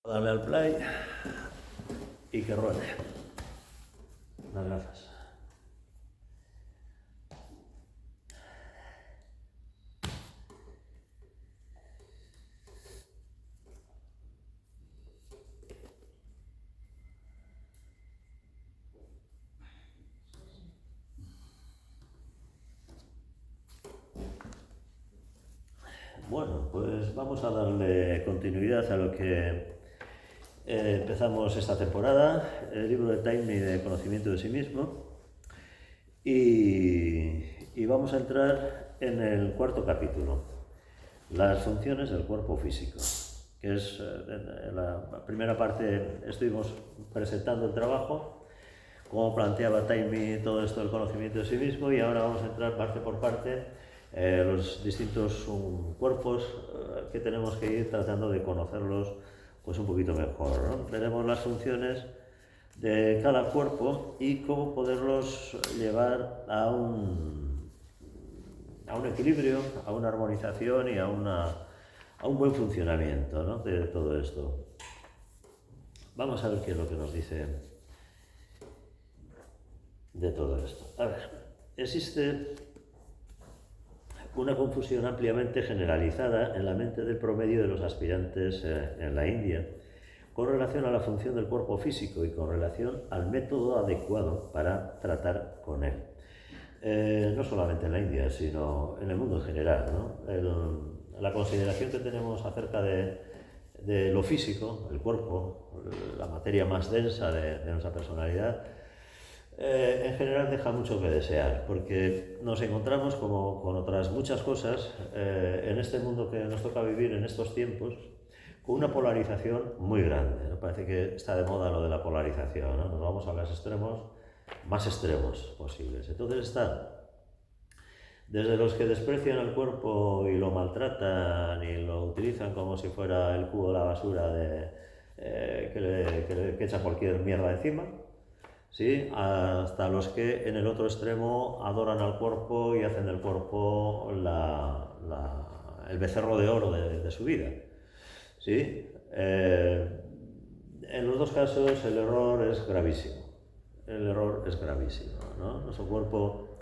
Darle al play y que ruede las gafas. Bueno, pues vamos a darle continuidad a lo que empezamos esta temporada, el libro de Taimni de conocimiento de sí mismo, y vamos a entrar en el cuarto capítulo, las funciones del cuerpo físico, que es en la primera parte estuvimos presentando el trabajo, cómo planteaba Taimni todo esto del conocimiento de sí mismo, y ahora vamos a entrar parte por parte los distintos cuerpos que tenemos que ir tratando de conocerlos pues un poquito mejor, ¿no? Tenemos las funciones de cada cuerpo y cómo poderlos llevar a un equilibrio, a una armonización y a un buen funcionamiento, ¿no?, de todo esto. Vamos a ver qué es lo que nos dice de todo esto. A ver, existe una confusión ampliamente generalizada en la mente del promedio de los aspirantes en la India con relación a la función del cuerpo físico y con relación al método adecuado para tratar con él. No solamente en la India, sino en el mundo en general, ¿no? La consideración que tenemos acerca de lo físico, el cuerpo, la materia más densa de nuestra personalidad, en general deja mucho que desear, porque nos encontramos como con otras muchas cosas en este mundo que nos toca vivir en estos tiempos, con una polarización muy grande, ¿no? Parece que está de moda lo de la polarización, ¿no? Nos vamos a los extremos más extremos posibles. Entonces están desde los que desprecian el cuerpo y lo maltratan y lo utilizan como si fuera el cubo de la basura que echa cualquier mierda encima, ¿sí?, hasta los que en el otro extremo adoran al cuerpo y hacen del cuerpo el becerro de oro de su vida, ¿sí? En los dos casos el error es gravísimo. El error es gravísimo, ¿no? Nuestro cuerpo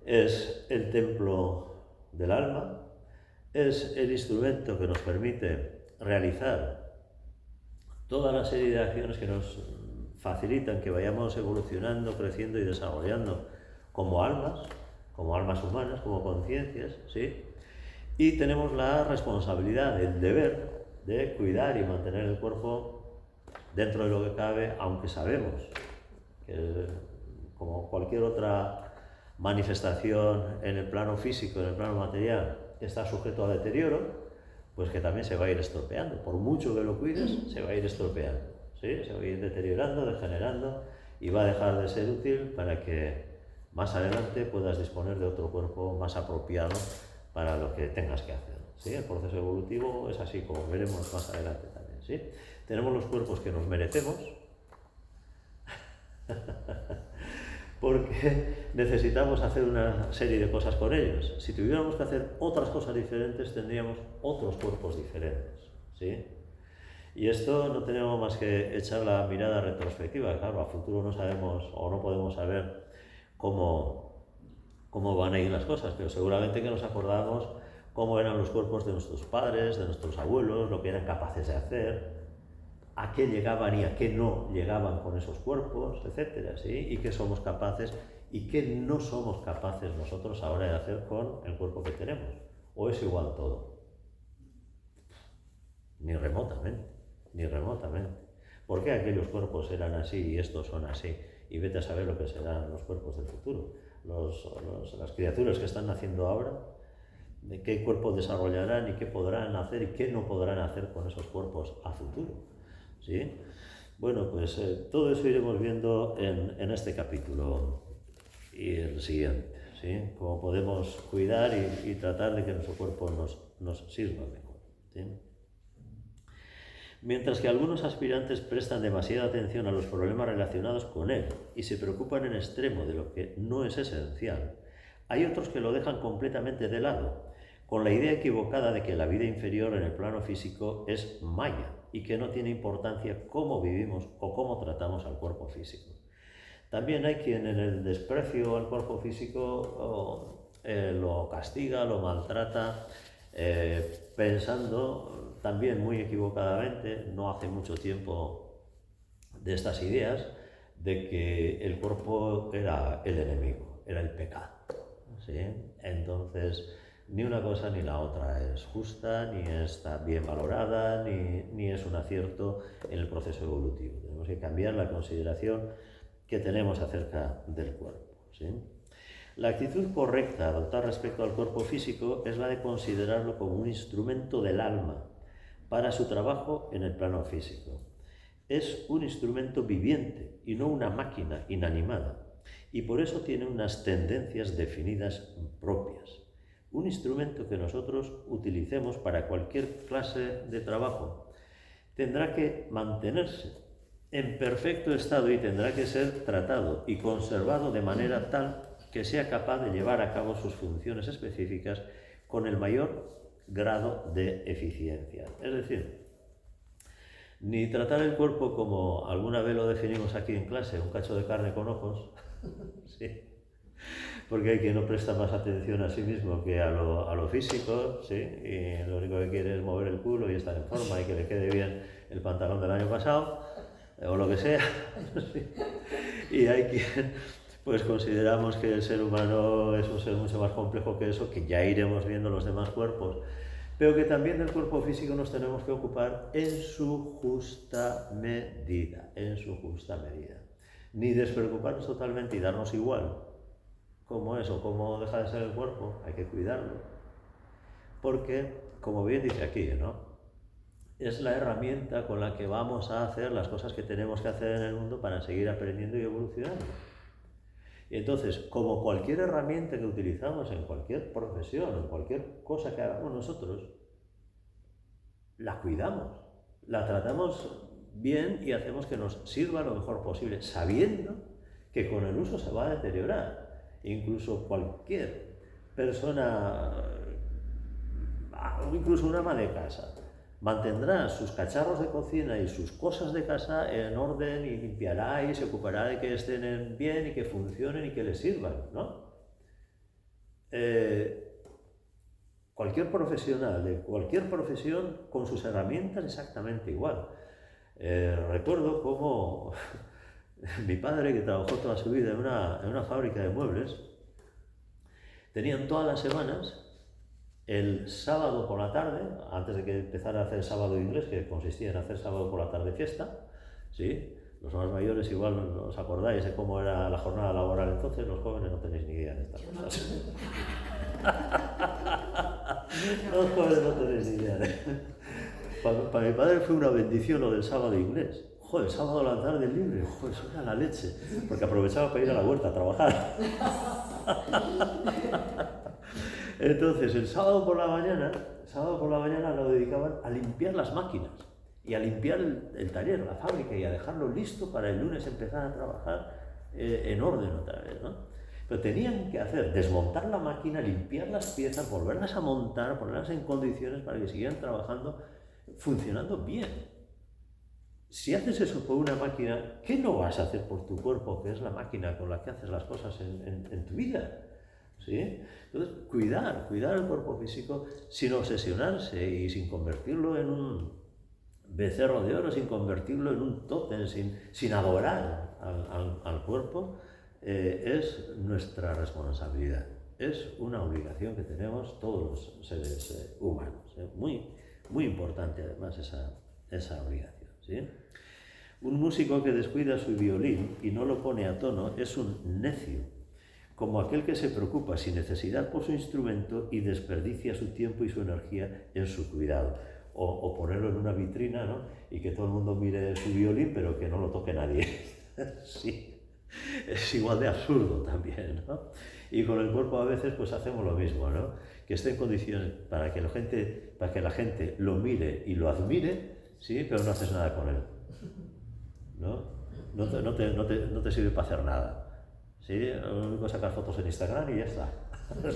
es el templo del alma, es el instrumento que nos permite realizar toda la serie de acciones que nos facilitan que vayamos evolucionando, creciendo y desarrollando como almas humanas, como conciencias, ¿sí? Y tenemos la responsabilidad, el deber de cuidar y mantener el cuerpo dentro de lo que cabe, aunque sabemos que, como cualquier otra manifestación en el plano físico, en el plano material, está sujeto a deterioro, pues que también se va a ir estropeando. Por mucho que lo cuides, se va a ir estropeando, ¿sí? Se va a ir deteriorando, degenerando, y va a dejar de ser útil para que más adelante puedas disponer de otro cuerpo más apropiado para lo que tengas que hacer, ¿sí? El proceso evolutivo es así, como veremos más adelante también, ¿sí? Tenemos los cuerpos que nos merecemos porque necesitamos hacer una serie de cosas con ellos. Si tuviéramos que hacer otras cosas diferentes, tendríamos otros cuerpos diferentes, ¿sí? Y esto no tenemos más que echar la mirada retrospectiva. Claro, a futuro no sabemos o no podemos saber cómo van a ir las cosas, pero seguramente que nos acordamos cómo eran los cuerpos de nuestros padres, de nuestros abuelos, lo que eran capaces de hacer, a qué llegaban y a qué no llegaban con esos cuerpos, etcétera, ¿sí? Y qué somos capaces y qué no somos capaces nosotros ahora de hacer con el cuerpo que tenemos. ¿O es igual todo? Ni remotamente, ni remotamente. ¿Por qué aquellos cuerpos eran así y estos son así? Y vete a saber lo que serán los cuerpos del futuro. Las criaturas que están naciendo ahora, de qué cuerpo desarrollarán y qué podrán hacer y qué no podrán hacer con esos cuerpos a futuro, ¿sí? Bueno, pues todo eso iremos viendo en este capítulo y el siguiente, ¿sí? Cómo podemos cuidar y tratar de que nuestro cuerpo nos sirva mejor, ¿sí? Mientras que algunos aspirantes prestan demasiada atención a los problemas relacionados con él y se preocupan en extremo de lo que no es esencial, hay otros que lo dejan completamente de lado, con la idea equivocada de que la vida inferior en el plano físico es maya y que no tiene importancia cómo vivimos o cómo tratamos al cuerpo físico. También hay quien en el desprecio al cuerpo físico lo castiga, lo maltrata, pensando también muy equivocadamente, no hace mucho tiempo, de estas ideas de que el cuerpo era el enemigo, era el pecado, ¿sí? Entonces, ni una cosa ni la otra es justa, ni está bien valorada, ni es un acierto en el proceso evolutivo. Tenemos que cambiar la consideración que tenemos acerca del cuerpo, ¿sí? La actitud correcta a adoptar respecto al cuerpo físico es la de considerarlo como un instrumento del alma para su trabajo en el plano físico. Es un instrumento viviente y no una máquina inanimada, y por eso tiene unas tendencias definidas propias. Un instrumento que nosotros utilicemos para cualquier clase de trabajo tendrá que mantenerse en perfecto estado y tendrá que ser tratado y conservado de manera tal que sea capaz de llevar a cabo sus funciones específicas con el mayor grado de eficiencia. Es decir, ni tratar el cuerpo como alguna vez lo definimos aquí en clase, un cacho de carne con ojos, ¿sí? Porque hay quien no presta más atención a sí mismo que a lo físico, ¿sí? Y lo único que quiere es mover el culo y estar en forma y que le quede bien el pantalón del año pasado, o lo que sea, ¿sí? Y hay quien, pues consideramos que el ser humano es un ser mucho más complejo que eso, que ya iremos viendo los demás cuerpos, pero que también del cuerpo físico nos tenemos que ocupar en su justa medida, en su justa medida. Ni despreocuparnos totalmente y darnos igual cómo es o cómo deja de ser el cuerpo, hay que cuidarlo. Porque, como bien dice aquí, ¿no? Es la herramienta con la que vamos a hacer las cosas que tenemos que hacer en el mundo para seguir aprendiendo y evolucionando. Y entonces, como cualquier herramienta que utilizamos en cualquier profesión, en cualquier cosa que hagamos nosotros, la cuidamos, la tratamos bien y hacemos que nos sirva lo mejor posible, sabiendo que con el uso se va a deteriorar. Incluso cualquier persona, incluso una ama de casa, mantendrá sus cacharros de cocina y sus cosas de casa en orden y limpiará y se ocupará de que estén bien y que funcionen y que les sirvan, ¿no? Cualquier profesional de cualquier profesión con sus herramientas exactamente igual. Recuerdo cómo mi padre, que trabajó toda su vida en una fábrica de muebles, tenían todas las semanas el sábado por la tarde, antes de que empezara a hacer sábado inglés, que consistía en hacer sábado por la tarde fiesta, ¿sí? Los más mayores igual no os acordáis de cómo era la jornada laboral entonces, los jóvenes no tenéis ni idea de estas cosas. Los jóvenes no tenéis ni idea. Para mi padre fue una bendición lo del sábado inglés. Joder, el sábado a la tarde libre, joder, eso era la leche, porque aprovechaba para ir a la huerta a trabajar. Entonces, el sábado por la mañana lo dedicaban a limpiar las máquinas y a limpiar el taller, la fábrica, y a dejarlo listo para el lunes empezar a trabajar en orden otra vez, ¿no? Pero tenían que desmontar la máquina, limpiar las piezas, volverlas a montar, ponerlas en condiciones para que siguieran trabajando, funcionando bien. Si haces eso por una máquina, ¿qué no vas a hacer por tu cuerpo, que es la máquina con la que haces las cosas en tu vida? ¿Sí? Entonces, cuidar el cuerpo físico sin obsesionarse y sin convertirlo en un becerro de oro, sin convertirlo en un tótem, sin adorar al cuerpo, es nuestra responsabilidad. Es una obligación que tenemos todos los seres humanos. Muy, muy importante además esa obligación, ¿sí? Un músico que descuida su violín y no lo pone a tono es un necio, como aquel que se preocupa sin necesidad por su instrumento y desperdicia su tiempo y su energía en su cuidado. O ponerlo en una vitrina, ¿no? Y que todo el mundo mire su violín, pero que no lo toque nadie. Sí, es igual de absurdo también, ¿no? Y con el cuerpo a veces pues hacemos lo mismo, ¿no? Que esté en condiciones para que la gente lo mire y lo admire, ¿sí? Pero no haces nada con él, ¿no? No te sirve para hacer nada. ¿Sí? Lo único es sacar fotos en Instagram y ya está.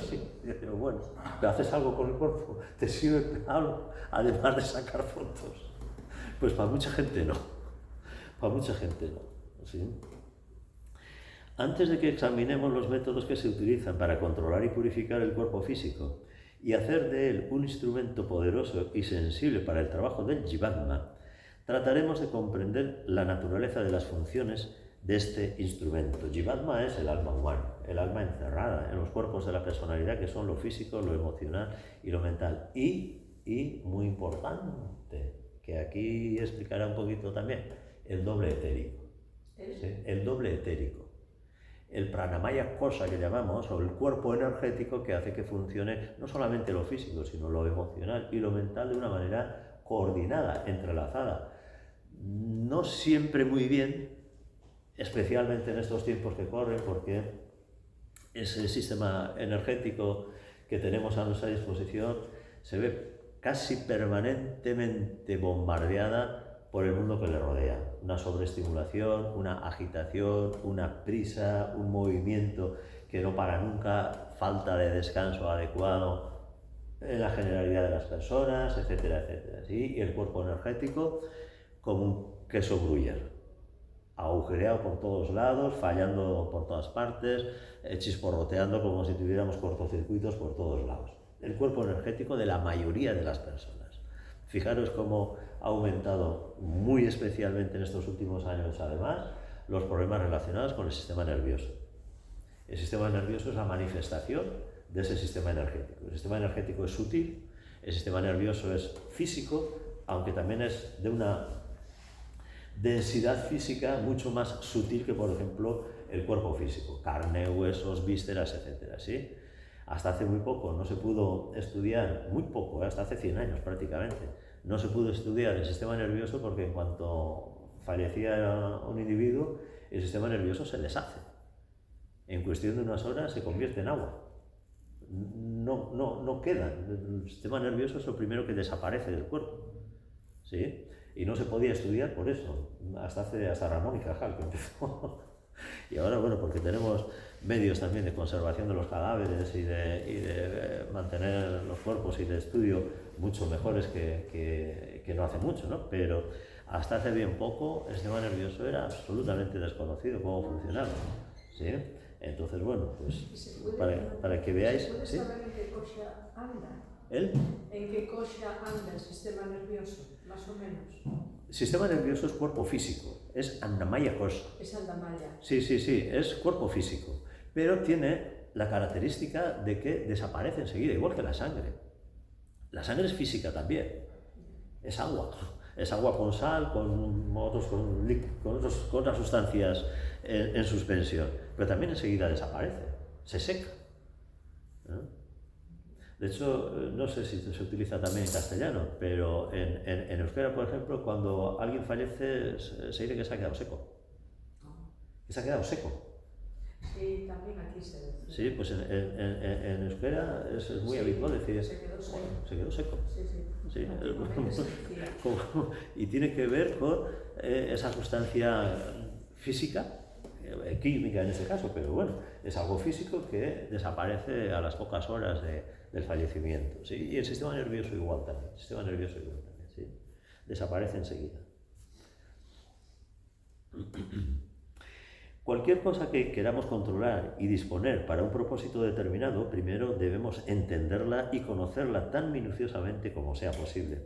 Sí. Pero bueno, ¿pero haces algo con el cuerpo? ¿Te sirve algo además de sacar fotos? Pues para mucha gente no. Para mucha gente no. ¿Sí? Antes de que examinemos los métodos que se utilizan para controlar y purificar el cuerpo físico y hacer de él un instrumento poderoso y sensible para el trabajo del Jivatma, trataremos de comprender la naturaleza de las funciones de este instrumento. Jivatma es el alma humana, el alma encerrada en los cuerpos de la personalidad, que son lo físico, lo emocional y lo mental. Y muy importante, que aquí explicará un poquito también, el doble etérico. ¿Sí? El doble etérico. El pranamaya kosa que llamamos, o el cuerpo energético que hace que funcione no solamente lo físico, sino lo emocional y lo mental de una manera coordinada, entrelazada. No siempre muy bien, especialmente en estos tiempos que corren, porque ese sistema energético que tenemos a nuestra disposición se ve casi permanentemente bombardeada por el mundo que le rodea. Una sobreestimulación, una agitación, una prisa, un movimiento que no para nunca, falta de descanso adecuado en la generalidad de las personas, etcétera, etcétera. ¿Sí? Y el cuerpo energético como un queso gruyere, agujereado por todos lados, fallando por todas partes, chisporroteando como si tuviéramos cortocircuitos por todos lados. El cuerpo energético de la mayoría de las personas. Fijaros cómo ha aumentado muy especialmente en estos últimos años, además, los problemas relacionados con el sistema nervioso. El sistema nervioso es la manifestación de ese sistema energético. El sistema energético es sutil, el sistema nervioso es físico, aunque también es de una densidad física mucho más sutil que, por ejemplo, el cuerpo físico, carne, huesos, vísceras, etcétera, ¿sí? Hasta hace muy poco no se pudo estudiar, muy poco, hasta hace 100 años prácticamente, no se pudo estudiar el sistema nervioso porque en cuanto fallecía un individuo, el sistema nervioso se deshace. En cuestión de unas horas se convierte en agua. No queda. El sistema nervioso es lo primero que desaparece del cuerpo, ¿sí? Y no se podía estudiar por eso, hasta Ramón y Cajal que empezó. Y ahora, bueno, porque tenemos medios también de conservación de los cadáveres y de mantener los cuerpos y de estudio mucho mejores que no hace mucho, ¿no? Pero hasta hace bien poco el sistema nervioso era absolutamente desconocido cómo funcionaba, ¿sí? Entonces, bueno, pues para que veáis... ¿Se puede ¿sí? saber en qué cosa anda? ¿El? ¿En qué cosa anda el sistema nervioso, más o menos? El sistema nervioso es cuerpo físico, es Annamaya Kosa. Es Andamaya. Sí, es cuerpo físico, pero tiene la característica de que desaparece enseguida, igual que la sangre. La sangre es física también, es agua con sal, con otras sustancias en suspensión, pero también enseguida desaparece, se seca, ¿no? De hecho, no sé si se utiliza también en castellano, pero en euskera, por ejemplo, cuando alguien fallece, se dice que se ha quedado seco. Que se ha quedado seco. Sí, también aquí se dice. Sí, pues en euskera es muy habitual decir... Se quedó seco. Se quedó seco. Sí. Y tiene que ver con esa sustancia física, química en este caso, pero bueno, es algo físico que desaparece a las pocas horas del fallecimiento, ¿sí? Y el sistema nervioso igual también, ¿sí? Desaparece enseguida. Cualquier cosa que queramos controlar y disponer para un propósito determinado, primero debemos entenderla y conocerla tan minuciosamente como sea posible.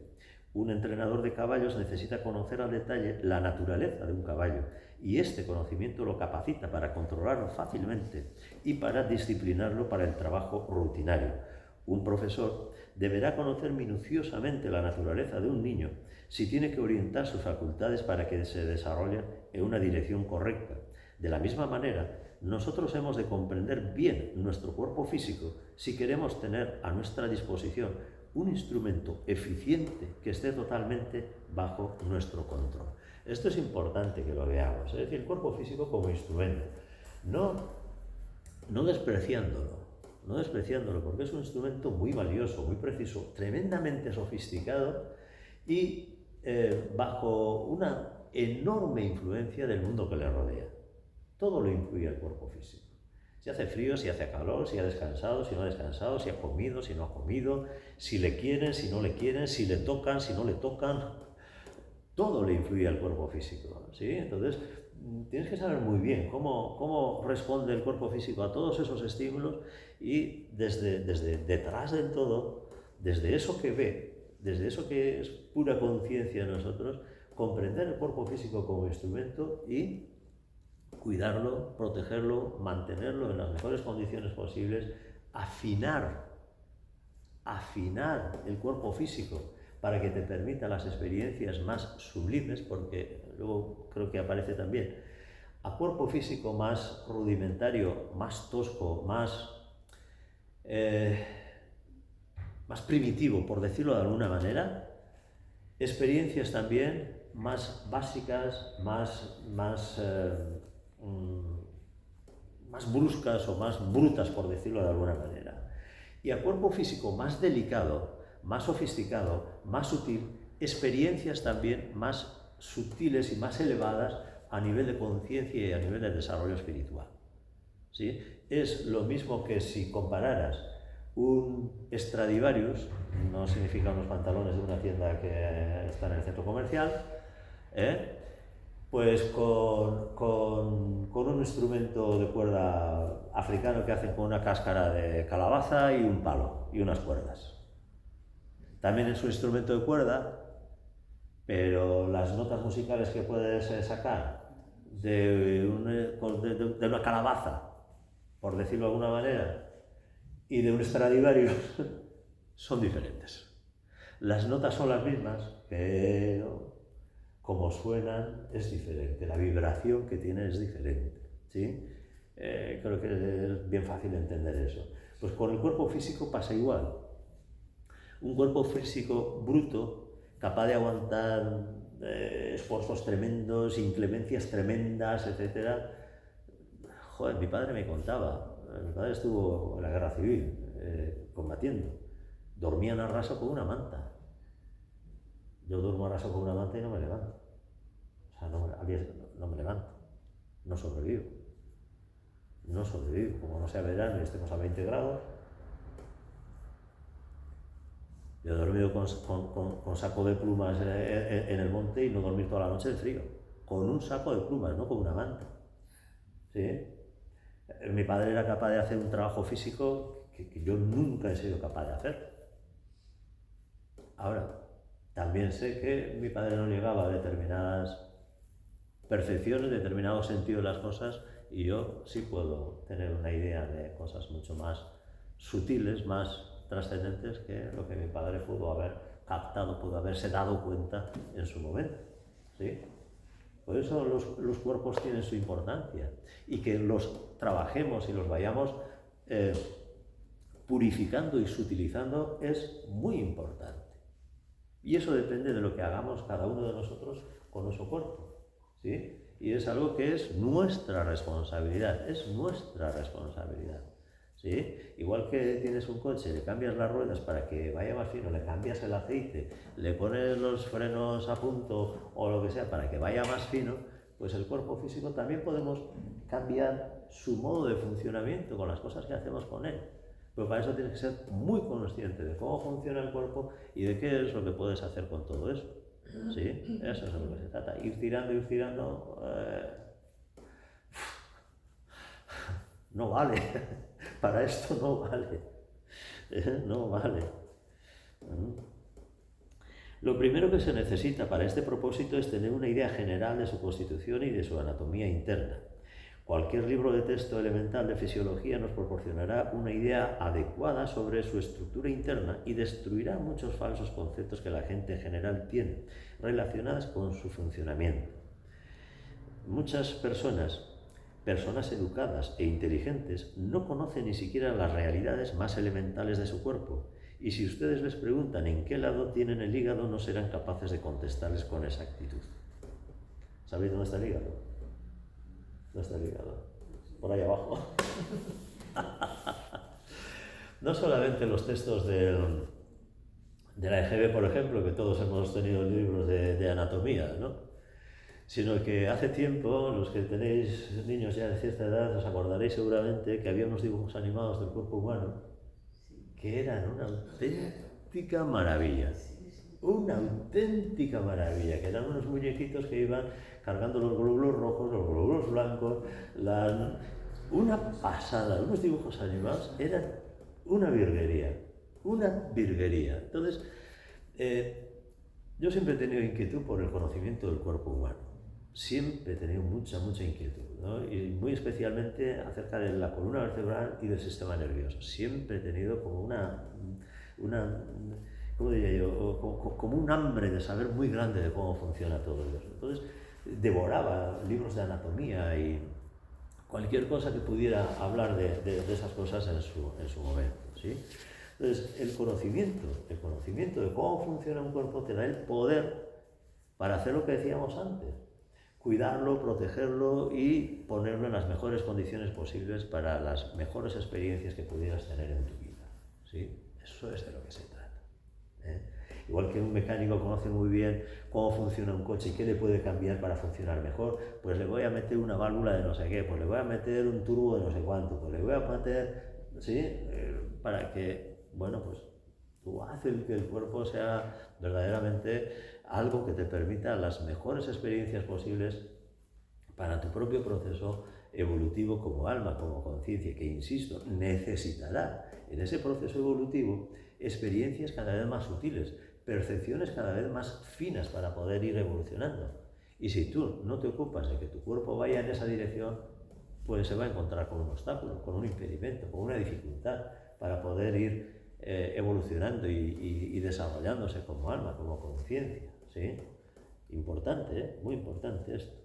Un entrenador de caballos necesita conocer al detalle la naturaleza de un caballo, y este conocimiento lo capacita para controlarlo fácilmente y para disciplinarlo para el trabajo rutinario. Un profesor deberá conocer minuciosamente la naturaleza de un niño si tiene que orientar sus facultades para que se desarrollen en una dirección correcta. De la misma manera, nosotros hemos de comprender bien nuestro cuerpo físico si queremos tener a nuestra disposición un instrumento eficiente que esté totalmente bajo nuestro control. Esto es importante que lo veamos, es decir, el cuerpo físico como instrumento, no despreciándolo, porque es un instrumento muy valioso, muy preciso, tremendamente sofisticado y bajo una enorme influencia del mundo que le rodea. Todo lo influye el cuerpo físico. Si hace frío, si hace calor, si ha descansado, si no ha descansado, si ha comido, si no ha comido, si le quieren, si no le quieren, si le tocan, si no le tocan. todo le influye al cuerpo físico, ¿sí? Entonces, tienes que saber muy bien cómo responde el cuerpo físico a todos esos estímulos y desde detrás del todo, desde eso que ve, desde eso que es pura conciencia en nosotros, comprender el cuerpo físico como instrumento y cuidarlo, protegerlo, mantenerlo en las mejores condiciones posibles, afinar el cuerpo físico para que te permita las experiencias más sublimes, porque luego creo que aparece también a cuerpo físico más rudimentario, más tosco, más primitivo, por decirlo de alguna manera, experiencias también más básicas, más bruscas o más brutas, por decirlo de alguna manera. Y a cuerpo físico más delicado, más sofisticado, más sutil, experiencias también más sutiles y más elevadas a nivel de conciencia y a nivel de desarrollo espiritual. ¿Sí? Es lo mismo que si compararas un Stradivarius, no significa unos pantalones de una tienda que está en el centro comercial, pues con un instrumento de cuerda africano que hacen con una cáscara de calabaza y un palo y unas cuerdas. También es un instrumento de cuerda, pero las notas musicales que puedes sacar de una calabaza, por decirlo de alguna manera, y de un Stradivarius son diferentes. Las notas son las mismas, pero como suenan es diferente, la vibración que tienen es diferente, ¿sí? Creo que es bien fácil entender eso. Pues con el cuerpo físico pasa igual. Un cuerpo físico bruto, capaz de aguantar esfuerzos tremendos, inclemencias tremendas, etc. Joder, mi padre me contaba, mi padre estuvo en la guerra civil combatiendo, dormían a raso con una manta. Yo duermo a raso con una manta y no me levanto. O sea, no me levanto. No sobrevivo. No sobrevivo. Como no sea verano y estemos a 20 grados. Yo he dormido con saco de plumas en el monte y no dormir toda la noche de frío. Con un saco de plumas, no con una manta. ¿Sí? Mi padre era capaz de hacer un trabajo físico que yo nunca he sido capaz de hacer. Ahora, también sé que mi padre no llegaba a determinadas percepciones, determinados sentidos de las cosas, y yo sí puedo tener una idea de cosas mucho más sutiles, más trascendentes que lo que mi padre pudo haber captado, pudo haberse dado cuenta en su momento. ¿Sí? Por eso los cuerpos tienen su importancia, y que los trabajemos y los vayamos purificando y sutilizando es muy importante. Y eso depende de lo que hagamos cada uno de nosotros con nuestro cuerpo, ¿sí? Y es algo que es nuestra responsabilidad, ¿sí? Igual que tienes un coche, le cambias las ruedas para que vaya más fino, le cambias el aceite, le pones los frenos a punto o lo que sea para que vaya más fino, pues el cuerpo físico también podemos cambiar su modo de funcionamiento con las cosas que hacemos con él. Pero para eso tienes que ser muy consciente de cómo funciona el cuerpo y de qué es lo que puedes hacer con todo eso. ¿Sí? Eso es de lo que se trata. Ir tirando. No vale. Para esto no vale. No vale. Lo primero que se necesita para este propósito es tener una idea general de su constitución y de su anatomía interna. Cualquier libro de texto elemental de fisiología nos proporcionará una idea adecuada sobre su estructura interna y destruirá muchos falsos conceptos que la gente en general tiene relacionados con su funcionamiento. Muchas personas educadas e inteligentes no conocen ni siquiera las realidades más elementales de su cuerpo, y si ustedes les preguntan en qué lado tienen el hígado, no serán capaces de contestarles con exactitud. ¿Sabéis dónde está el hígado? ¿Dónde está el hígado? Por ahí abajo. No solamente los textos de la EGB, por ejemplo, que todos hemos tenido libros de anatomía, ¿no? Sino que hace tiempo, los que tenéis niños ya de cierta edad, os acordaréis seguramente que había unos dibujos animados del cuerpo humano que eran una auténtica maravilla. una auténtica maravilla, que eran unos muñequitos que iban cargando los glóbulos rojos, los glóbulos blancos, una pasada, unos dibujos animados, eran una virguería, una virguería. Entonces, yo siempre he tenido inquietud por el conocimiento del cuerpo humano. Siempre he tenido mucha inquietud, ¿no? Y muy especialmente acerca de la columna vertebral y del sistema nervioso. Siempre he tenido como ¿cómo diría yo? Como un hambre de saber muy grande de cómo funciona todo eso. Entonces, devoraba libros de anatomía y cualquier cosa que pudiera hablar de esas cosas en su momento, ¿sí? Entonces, el conocimiento de cómo funciona un cuerpo te da el poder para hacer lo que decíamos antes: cuidarlo, protegerlo y ponerlo en las mejores condiciones posibles para las mejores experiencias que pudieras tener en tu vida, ¿sí? Eso es de lo que se trata, ¿eh? Igual que un mecánico conoce muy bien cómo funciona un coche y qué le puede cambiar para funcionar mejor, pues le voy a meter una válvula de no sé qué, pues le voy a meter un turbo de no sé cuánto, pues le voy a meter, ¿sí? Para que, bueno, pues tú haces que el cuerpo sea verdaderamente algo que te permita las mejores experiencias posibles para tu propio proceso evolutivo como alma, como conciencia, que, insisto, necesitará en ese proceso evolutivo experiencias cada vez más sutiles, percepciones cada vez más finas para poder ir evolucionando. Y si tú no te ocupas de que tu cuerpo vaya en esa dirección, pues se va a encontrar con un obstáculo, con un impedimento, con una dificultad para poder ir evolucionando y desarrollándose como alma, como conciencia, ¿sí? Importante, ¿eh? Muy importante esto.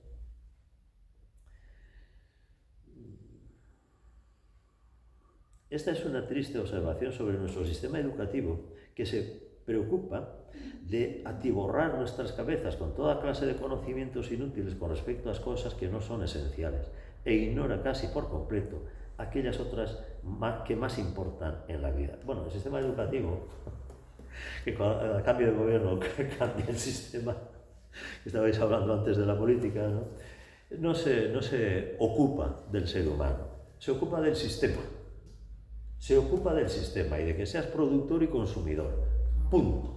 Esta es una triste observación sobre nuestro sistema educativo, que se preocupa de atiborrar nuestras cabezas con toda clase de conocimientos inútiles con respecto a cosas que no son esenciales, e ignora casi por completo aquellas otras que más importan en la vida. Bueno, el sistema educativo, que a cambio de gobierno cambia el sistema, que estabais hablando antes de la política, ¿no? No se ocupa del ser humano, se ocupa del sistema. Se ocupa del sistema y de que seas productor y consumidor. Punto.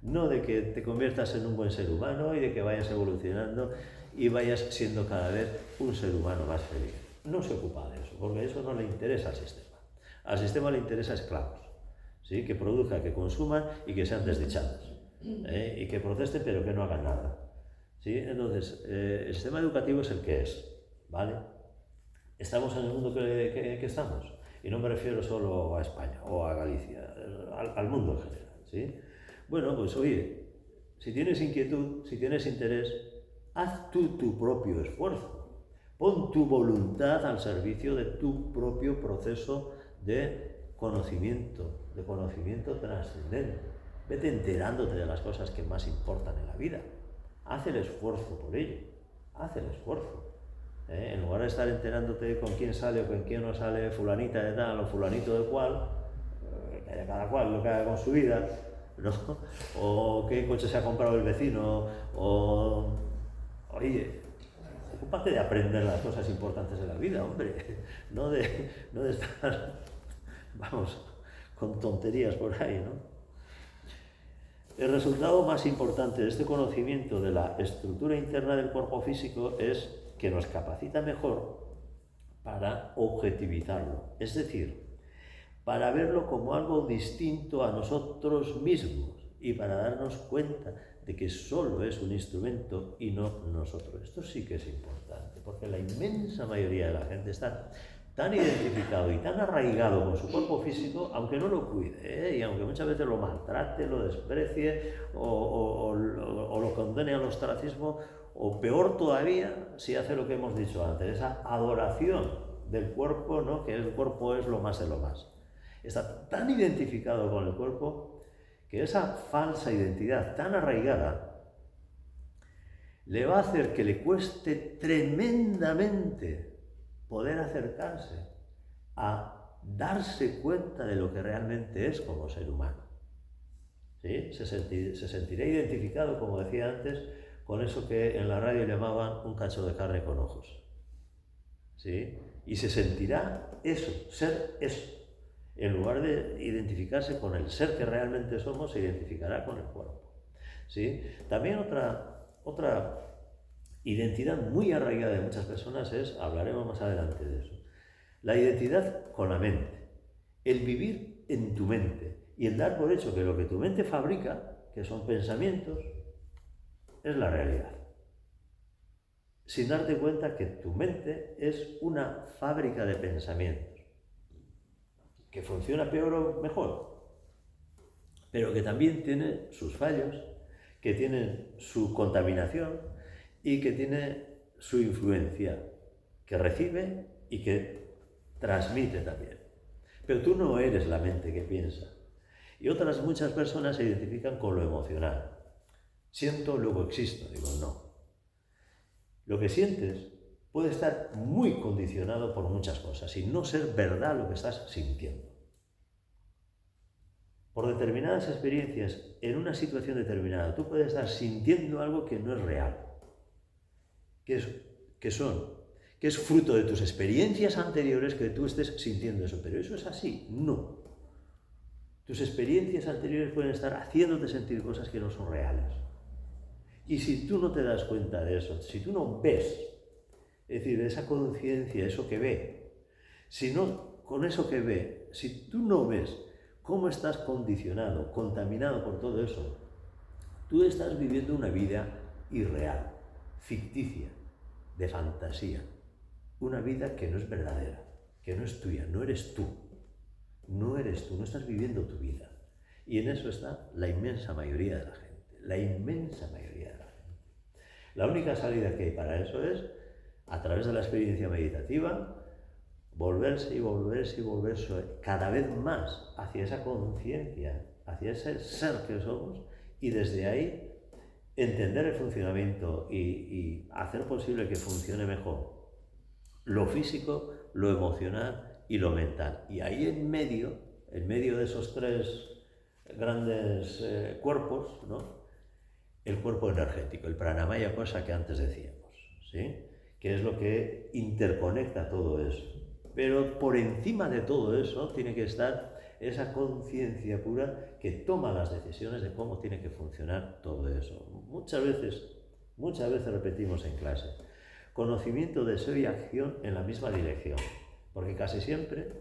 No de que te conviertas en un buen ser humano y de que vayas evolucionando y vayas siendo cada vez un ser humano más feliz. No se ocupa de eso, porque eso no le interesa al sistema. Al sistema le interesa esclavos, ¿sí? Que produzcan, que consuman y que sean desdichados, y que protesten pero que no hagan nada, ¿sí? Entonces, el sistema educativo es el que es, ¿vale? Estamos en el mundo que estamos. Y no me refiero solo a España o a Galicia, al mundo en general, ¿sí? Bueno, pues oye, si tienes inquietud, si tienes interés, haz tú tu propio esfuerzo. Pon tu voluntad al servicio de tu propio proceso de conocimiento trascendente. Vete enterándote de las cosas que más importan en la vida. Haz el esfuerzo por ello, haz el esfuerzo. En lugar de estar enterándote con quién sale o con quién no sale fulanita de tal o fulanito de cual, que haya cada cual lo que haga con su vida, ¿no? O qué coche se ha comprado el vecino, o... Oye, ocúpate de aprender las cosas importantes de la vida, hombre, no de estar, vamos, con tonterías por ahí, ¿no? El resultado más importante de este conocimiento de la estructura interna del cuerpo físico es que nos capacita mejor para objetivizarlo, es decir, para verlo como algo distinto a nosotros mismos y para darnos cuenta de que solo es un instrumento y no nosotros. Esto sí que es importante, porque la inmensa mayoría de la gente está tan identificado y tan arraigado con su cuerpo físico, aunque no lo cuide, y aunque muchas veces lo maltrate, lo desprecie o lo condene al ostracismo, o peor todavía, si hace lo que hemos dicho antes, esa adoración del cuerpo, ¿no? Que el cuerpo es lo más de lo más. Está tan identificado con el cuerpo que esa falsa identidad tan arraigada le va a hacer que le cueste tremendamente poder acercarse a darse cuenta de lo que realmente es como ser humano, ¿sí? Se sentirá identificado, como decía antes, con eso que en la radio llamaban un cacho de carne con ojos, ¿sí? Y se sentirá eso, ser eso. En lugar de identificarse con el ser que realmente somos, se identificará con el cuerpo. ¿sí? También otra identidad muy arraigada de muchas personas es, hablaremos más adelante de eso, la identidad con la mente, el vivir en tu mente y el dar por hecho que lo que tu mente fabrica, que son pensamientos, es la realidad. Sin darte cuenta que tu mente es una fábrica de pensamientos, que funciona peor o mejor, pero que también tiene sus fallos, que tiene su contaminación y que tiene su influencia, que recibe y que transmite también. Pero tú no eres la mente que piensa. Y otras muchas personas se identifican con lo emocional. Siento, luego existo. Digo, no. Lo que sientes puede estar muy condicionado por muchas cosas y no ser verdad lo que estás sintiendo. Por determinadas experiencias, en una situación determinada, tú puedes estar sintiendo algo que no es real, que es fruto de tus experiencias anteriores que tú estés sintiendo eso. Pero eso es así, no. Tus experiencias anteriores pueden estar haciéndote sentir cosas que no son reales. Y si tú no te das cuenta de eso, si tú no ves, es decir, esa conciencia, eso que ve, si no, con eso que ve, si tú no ves cómo estás condicionado, contaminado por todo eso, tú estás viviendo una vida irreal, ficticia, de fantasía, una vida que no es verdadera, que no es tuya, no eres tú, no estás viviendo tu vida. Y en eso está la inmensa mayoría de la gente, la inmensa mayoría de la gente. La única salida que hay para eso es, a través de la experiencia meditativa, volverse y volverse y volverse cada vez más hacia esa conciencia, hacia ese ser que somos, y desde ahí entender el funcionamiento y hacer posible que funcione mejor lo físico, lo emocional y lo mental. Y ahí en medio de esos tres grandes cuerpos, ¿no? El cuerpo energético, el pranamaya, cosa que antes decíamos, ¿sí? Que es lo que interconecta todo eso. Pero por encima de todo eso tiene que estar esa conciencia pura que toma las decisiones de cómo tiene que funcionar todo eso. Muchas veces repetimos en clase, conocimiento, deseo y acción en la misma dirección, porque casi siempre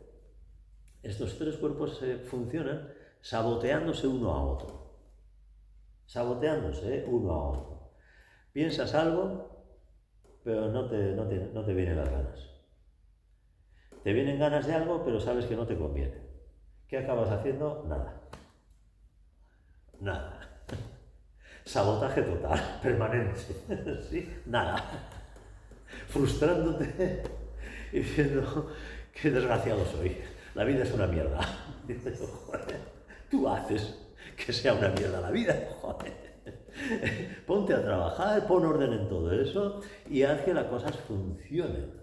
estos tres cuerpos funcionan saboteándose uno a otro. Piensas algo, pero no te vienen las ganas. Te vienen ganas de algo, pero sabes que no te conviene. ¿Qué acabas haciendo? Nada. Sabotaje total, permanente. ¿Sí? Nada. Frustrándote y diciendo, qué desgraciado soy. La vida es una mierda. Dices, joder, tú haces que sea una mierda la vida, joder. Ponte a trabajar, pon orden en todo eso y haz que las cosas funcionen.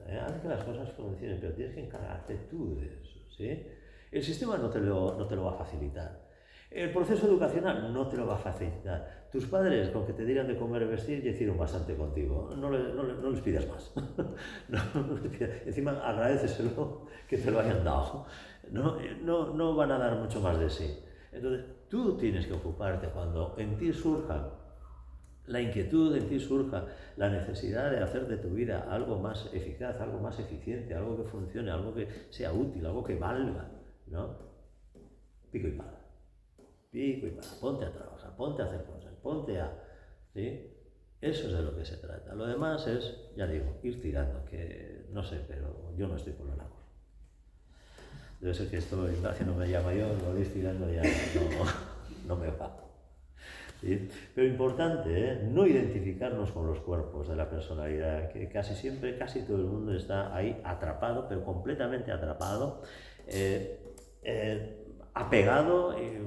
Pero tienes que encargarte tú de eso, ¿sí? El sistema no te lo va a facilitar. El proceso educacional no te lo va a facilitar. Tus padres, con que te dieran de comer y vestir, ya hicieron bastante contigo. No les pidas más. No les pidas. Encima, agradéceselo que te lo hayan dado. No van a dar mucho más de sí. Entonces, tú tienes que ocuparte cuando en ti surja la inquietud, en ti surja la necesidad de hacer de tu vida algo más eficaz, algo más eficiente, algo que funcione, algo que sea útil, algo que valga, ¿no? Pico y pala. Ponte a trabajar, ponte a hacer cosas, ¿sí? Eso es de lo que se trata. Lo demás es, ya digo, ir tirando, que no sé, pero yo no estoy por la labor. Debe ser que esto, Ignacio no me llama yo, lo ir tirando ya no me va. ¿Sí? Pero importante, no identificarnos con los cuerpos de la personalidad, que casi siempre, casi todo el mundo está ahí atrapado, pero completamente atrapado, apegado, y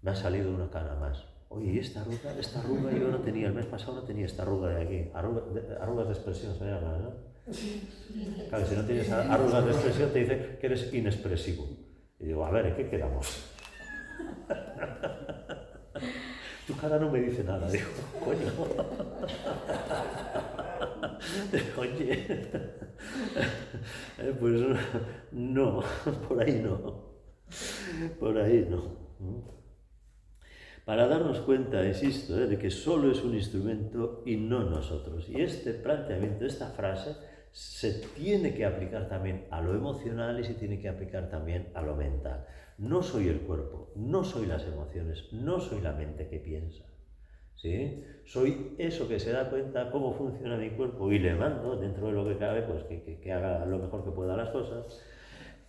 me ha salido una cana más. Oye, ¿y esta arruga yo no tenía, el mes pasado no tenía esta arruga de aquí, arrugas de expresión se llama, ¿no? Claro, si no tienes arrugas de expresión te dice que eres inexpresivo. Y digo, a ver, ¿en qué quedamos? Tu cara no me dice nada, digo, coño. Oye, pues no, por ahí no. para darnos cuenta, insisto, de que solo es un instrumento y no nosotros. Y este planteamiento, esta frase, se tiene que aplicar también a lo emocional y se tiene que aplicar también a lo mental. No soy el cuerpo, no soy las emociones, no soy la mente que piensa. ¿Sí? Soy eso que se da cuenta cómo funciona mi cuerpo y le mando, dentro de lo que cabe, pues que haga lo mejor que pueda las cosas,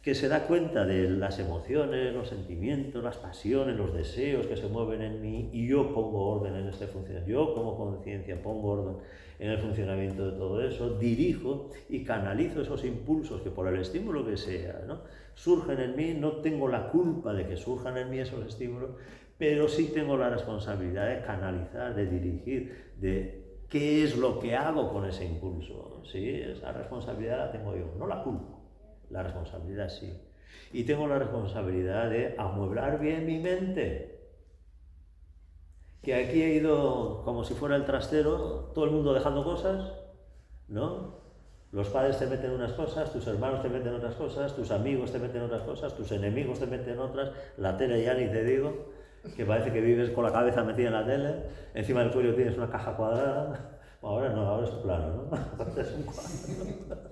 que se da cuenta de las emociones, los sentimientos, las pasiones, los deseos que se mueven en mí y yo pongo orden en este funcionamiento. Yo como conciencia pongo orden en el funcionamiento de todo eso, dirijo y canalizo esos impulsos que por el estímulo que sea, ¿no?, surgen en mí. No tengo la culpa de que surjan en mí esos estímulos, pero sí tengo la responsabilidad de canalizar, de dirigir, de qué es lo que hago con ese impulso. ¿Sí? Esa responsabilidad la tengo yo, no la culpa. La responsabilidad sí. Y tengo la responsabilidad de amueblar bien mi mente. Que aquí he ido como si fuera el trastero, todo el mundo dejando cosas, ¿no? Los padres te meten unas cosas, tus hermanos te meten otras cosas, tus amigos te meten otras cosas, tus enemigos te meten otras, la tele ya ni te digo, que parece que vives con la cabeza metida en la tele, encima del cuello tienes una caja cuadrada. Ahora no, ahora es un plano, ¿no? Ahora es un cuadro.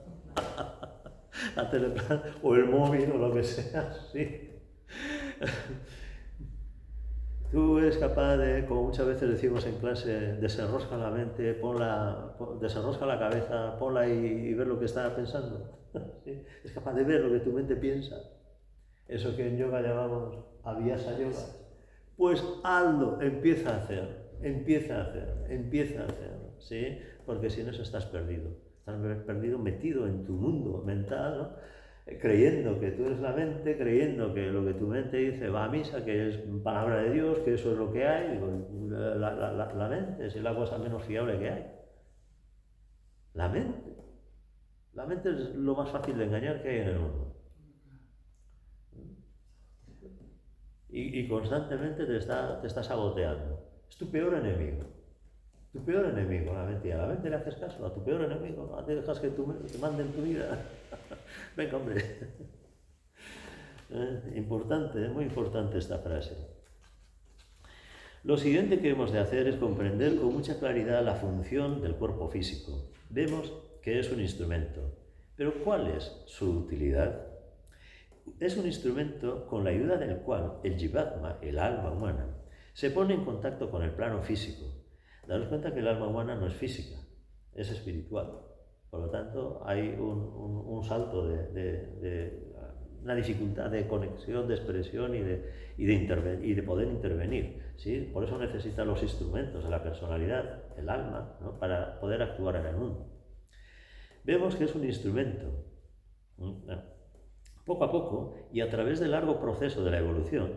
La teleplan o el móvil o lo que sea, sí. Tú eres capaz de, como muchas veces decimos en clase, desenrosca la mente, desenrosca la cabeza, ponla y ver lo que está pensando. ¿Sí? Es capaz de ver lo que tu mente piensa. Eso que en yoga llamamos abhyasa yoga. Pues hazlo, empieza a hacer, ¿sí? Porque si no, eso estás perdido. Estás perdido, metido en tu mundo mental, ¿no?, creyendo que tú eres la mente, creyendo que lo que tu mente dice va a misa, que es palabra de Dios, que eso es lo que hay. Digo, la mente es la cosa menos fiable que hay. La mente. La mente es lo más fácil de engañar que hay en el mundo. Y constantemente te está saboteando. Es tu peor enemigo. Tu peor enemigo, la mente. A la mente le haces caso, a tu peor enemigo. No te dejas que te manden tu vida. Venga, hombre. Importante, muy importante esta frase. Lo siguiente que hemos de hacer es comprender con mucha claridad la función del cuerpo físico. Vemos que es un instrumento, pero ¿cuál es su utilidad? Es un instrumento con la ayuda del cual el Jivatma, el alma humana, se pone en contacto con el plano físico. Daros cuenta que el alma humana no es física, es espiritual. Por lo tanto, hay un salto de una dificultad de conexión, de expresión y de poder intervenir. ¿Sí? Por eso necesita los instrumentos de la personalidad, el alma, ¿no?, para poder actuar en el mundo. Vemos que es un instrumento. Poco a poco, y a través del largo proceso de la evolución,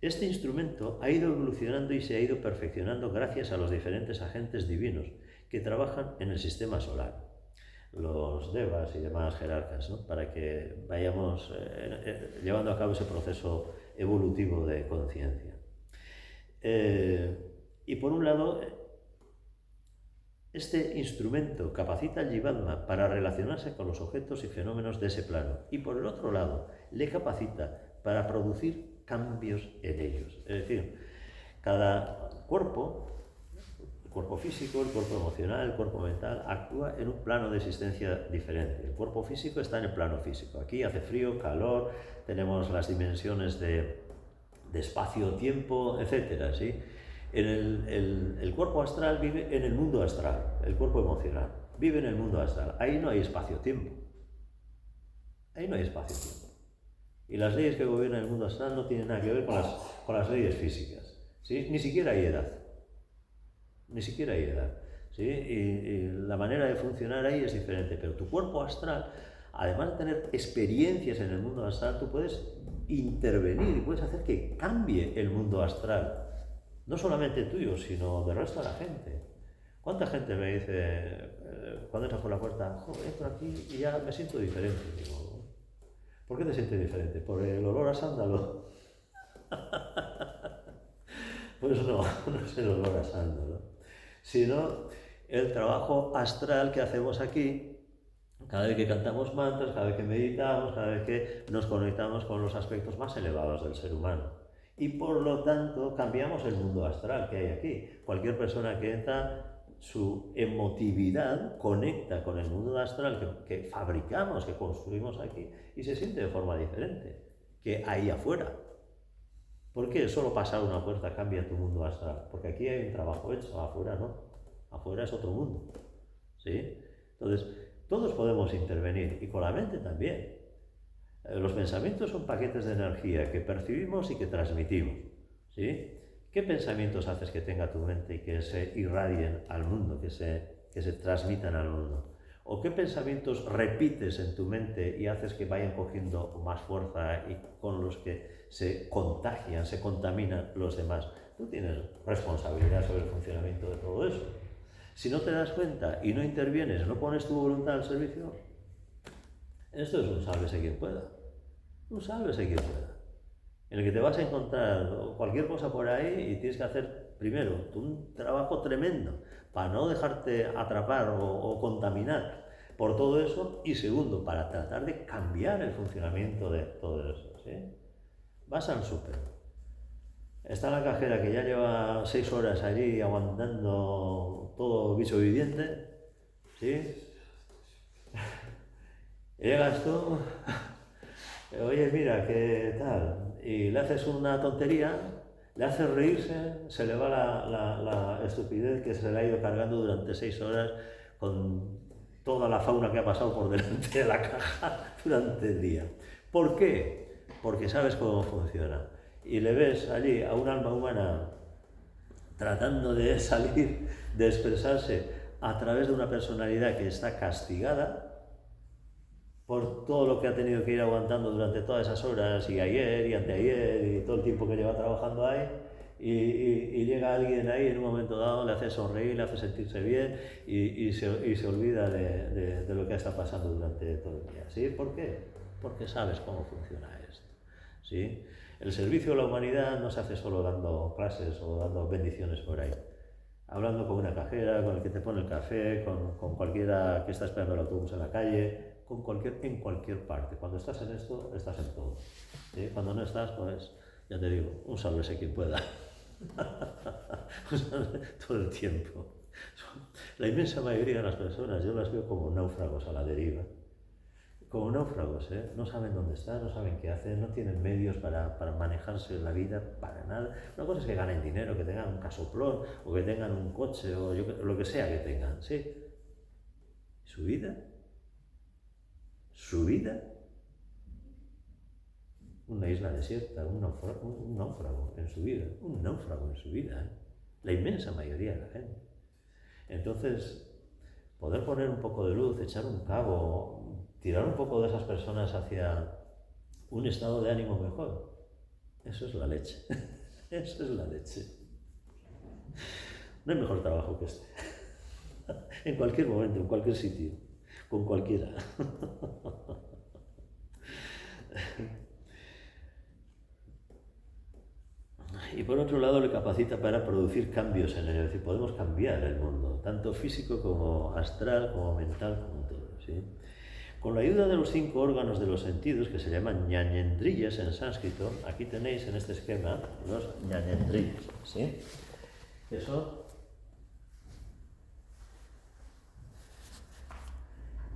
este instrumento ha ido evolucionando y se ha ido perfeccionando gracias a los diferentes agentes divinos que trabajan en el sistema solar, los devas y demás jerarcas, ¿no?, para que vayamos llevando a cabo ese proceso evolutivo de conciencia. Y por un lado, este instrumento capacita al Jivatma para relacionarse con los objetos y fenómenos de ese plano, y por el otro lado, le capacita para producir cambios en ellos. Es decir, cada cuerpo, el cuerpo físico, el cuerpo emocional, el cuerpo mental, actúa en un plano de existencia diferente. El cuerpo físico está en el plano físico. Aquí hace frío, calor, tenemos las dimensiones de espacio-tiempo, etc. ¿Sí? El cuerpo astral vive en el mundo astral, el cuerpo emocional vive en el mundo astral. Ahí no hay espacio-tiempo. Ahí no hay espacio-tiempo. Y las leyes que gobiernan el mundo astral no tienen nada que ver con las leyes físicas. ¿Sí? Ni siquiera hay edad. Ni siquiera hay edad. ¿Sí? Y la manera de funcionar ahí es diferente. Pero tu cuerpo astral, además de tener experiencias en el mundo astral, tú puedes intervenir y puedes hacer que cambie el mundo astral. No solamente tuyo, sino del resto de la gente. ¿Cuánta gente me dice, cuando entras por la puerta, joder, entro aquí y ya me siento diferente? Digo, ¿por qué te sientes diferente? ¿Por el olor a sándalo? Pues no es el olor a sándalo, sino el trabajo astral que hacemos aquí, cada vez que cantamos mantras, cada vez que meditamos, cada vez que nos conectamos con los aspectos más elevados del ser humano. Y por lo tanto cambiamos el mundo astral que hay aquí. Cualquier persona que entra, su emotividad conecta con el mundo astral que fabricamos, que construimos aquí, y se siente de forma diferente que ahí afuera. ¿Por qué solo pasar una puerta cambia tu mundo astral? Porque aquí hay un trabajo hecho, afuera no. Afuera es otro mundo. ¿Sí? Entonces, todos podemos intervenir, y con la mente también. Los pensamientos son paquetes de energía que percibimos y que transmitimos. ¿Sí? ¿Qué pensamientos haces que tenga tu mente y que se irradien al mundo, que se transmitan al mundo? ¿O qué pensamientos repites en tu mente y haces que vayan cogiendo más fuerza y con los que se contagian, se contaminan los demás? Tú tienes responsabilidad sobre el funcionamiento de todo eso. Si no te das cuenta y no intervienes, no pones tu voluntad al servicio, esto es un sálvese quien pueda. Un sálvese quien pueda. En el que te vas a encontrar cualquier cosa por ahí y tienes que hacer, primero, un trabajo tremendo para no dejarte atrapar o contaminar por todo eso, y segundo, para tratar de cambiar el funcionamiento de todo eso. ¿Sí? Vas al súper. Está la cajera que ya lleva 6 horas allí aguantando todo bicho viviente. ¿Sí? Llegas tú, oye, mira, ¿qué tal? Y le haces una tontería, le haces reírse, se le va la estupidez que se le ha ido cargando durante 6 horas con toda la fauna que ha pasado por delante de la caja durante el día. ¿Por qué? Porque sabes cómo funciona. Y le ves allí a un alma humana tratando de salir, de expresarse a través de una personalidad que está castigada por todo lo que ha tenido que ir aguantando durante todas esas horas, y ayer y anteayer y todo el tiempo que lleva trabajando ahí, y llega alguien ahí en un momento dado, le hace sonreír, le hace sentirse bien y se olvida de lo que está pasando durante todo el día. ¿Sí? ¿Por qué? Porque sabes cómo funciona esto. ¿Sí? El servicio a la humanidad no se hace solo dando clases o dando bendiciones por ahí. Hablando con una cajera, con el que te pone el café, con cualquiera que está esperando el autobús en la calle, en cualquier parte. Cuando estás en esto, estás en todo. ¿Sí? Cuando no estás, pues, ya te digo, un sálvese quien pueda. Todo el tiempo. La inmensa mayoría de las personas, yo las veo como náufragos a la deriva. Como náufragos, ¿eh? No saben dónde están, no saben qué hacen, no tienen medios para manejarse la vida para nada. Una cosa es que ganen dinero, que tengan un casoplón, o que tengan un coche, o lo que sea que tengan, ¿sí? ¿Su vida? ¿Su vida? Una isla desierta, un náufrago en su vida, un náufrago en su vida, ¿eh? La inmensa mayoría de la gente. Entonces, poder poner un poco de luz, echar un cabo, tirar un poco de esas personas hacia un estado de ánimo mejor, eso es la leche. Eso es la leche. No hay mejor trabajo que este. En cualquier momento, en cualquier sitio, con cualquiera. Y por otro lado le capacita para producir cambios en él, es decir, podemos cambiar el mundo, tanto físico como astral, como mental, como todo, ¿sí? Con la ayuda de los 5 órganos de los sentidos, que se llaman ñañendrillas en sánscrito, aquí tenéis en este esquema los ñañendrillas, ¿sí? Que son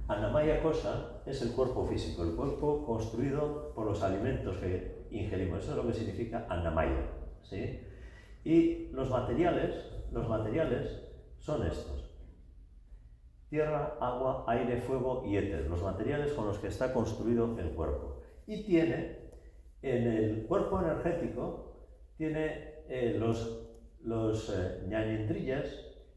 Annamaya Kosa, es el cuerpo físico, el cuerpo construido por los alimentos que ingerimos, eso es lo que significa Annamaya, ¿sí? Y los materiales son estos: tierra, agua, aire, fuego y éter, los materiales con los que está construido el cuerpo. Y tiene, en el cuerpo energético, tiene los ñañendrillas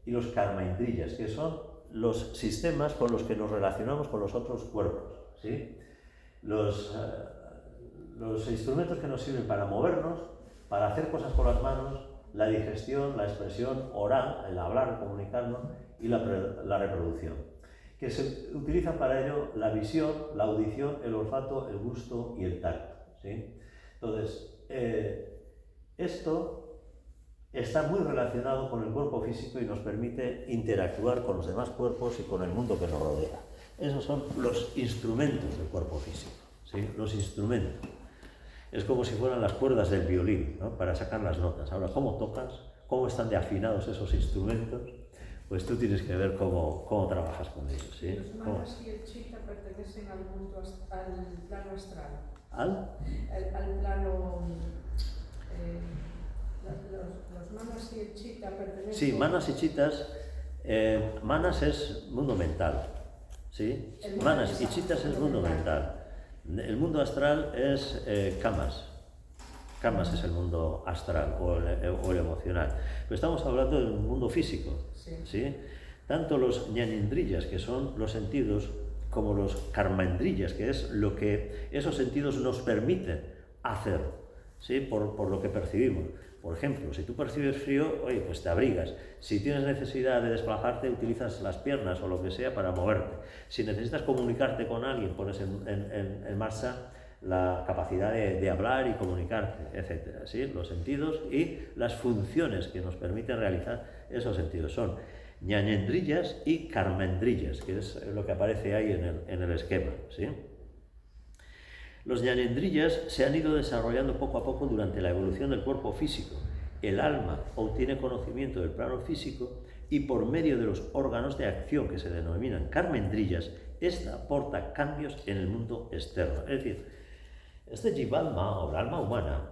y los karmaindrillas, que son los sistemas con los que nos relacionamos con los otros cuerpos, ¿sí? Los instrumentos que nos sirven para movernos, para hacer cosas con las manos, la digestión, la expresión oral, el hablar, comunicarnos, y la reproducción, que se utiliza para ello la visión, la audición, el olfato, el gusto y el tacto, ¿sí? Entonces, esto está muy relacionado con el cuerpo físico y nos permite interactuar con los demás cuerpos y con el mundo que nos rodea. Esos son los instrumentos del cuerpo físico, ¿sí? Los instrumentos. Es como si fueran las cuerdas del violín, ¿no? Para sacar las notas. Ahora, ¿cómo tocas? ¿Cómo están de afinados esos instrumentos? Pues tú tienes que ver cómo trabajas con ellos, ¿sí? Los manas y el chitta pertenecen al plano astral. Al plano... los manas y el chitta pertenecen... Sí, manas y chitas. Manas es mundo mental, ¿sí? Manas y chitas es mundo mental. El mundo astral es kamas. Kamas es el mundo astral o el emocional. Pero estamos hablando del mundo físico, ¿sí? Tanto los ñanindriyas, que son los sentidos, como los karmendriyas, que es lo que esos sentidos nos permiten hacer, ¿sí? Por lo que percibimos. Por ejemplo, si tú percibes frío, oye, pues te abrigas. Si tienes necesidad de desplazarte, utilizas las piernas o lo que sea para moverte. Si necesitas comunicarte con alguien, pones en marcha la capacidad de hablar y comunicarte, etc. ¿Sí? Los sentidos y las funciones que nos permiten realizar esos sentidos son ñanendrillas y karmendrillas, que es lo que aparece ahí en el esquema, ¿sí? Los ñanendrillas se han ido desarrollando poco a poco durante la evolución del cuerpo físico. El alma obtiene conocimiento del plano físico y por medio de los órganos de acción que se denominan karmendrillas, esta aporta cambios en el mundo externo. Es decir, este jivalma o el alma humana,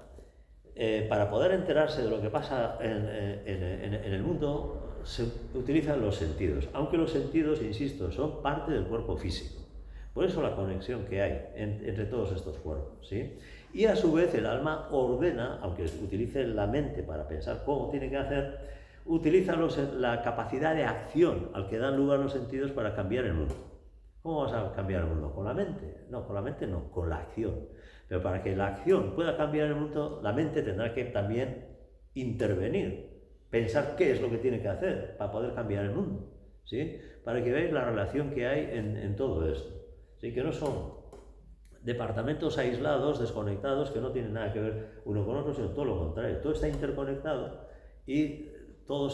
para poder enterarse de lo que pasa en el mundo, se utilizan los sentidos, aunque los sentidos, insisto, son parte del cuerpo físico. Por eso la conexión que hay entre todos estos cuerpos, ¿sí? Y a su vez el alma ordena, aunque utilice la mente para pensar cómo tiene que hacer, utiliza la capacidad de acción al que dan lugar los sentidos para cambiar el mundo. ¿Cómo vas a cambiar el mundo? ¿Con la mente? No, con la mente no, con la acción. Pero para que la acción pueda cambiar el mundo, la mente tendrá que también intervenir, pensar qué es lo que tiene que hacer para poder cambiar el mundo, ¿sí? Para que veáis la relación que hay en todo esto. ¿Sí? Que no son departamentos aislados, desconectados, que no tienen nada que ver uno con otro, sino todo lo contrario. Todo está interconectado y todo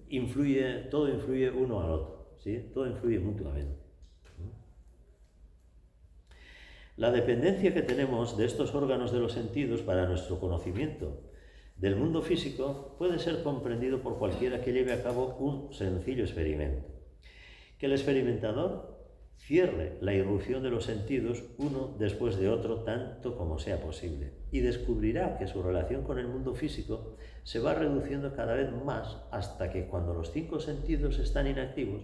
influye uno al otro, ¿sí? Todo influye mutuamente. La dependencia que tenemos de estos órganos de los sentidos para nuestro conocimiento del mundo físico puede ser comprendido por cualquiera que lleve a cabo un sencillo experimento. Que el experimentador cierre la irrupción de los sentidos uno después de otro tanto como sea posible y descubrirá que su relación con el mundo físico se va reduciendo cada vez más hasta que cuando los 5 sentidos están inactivos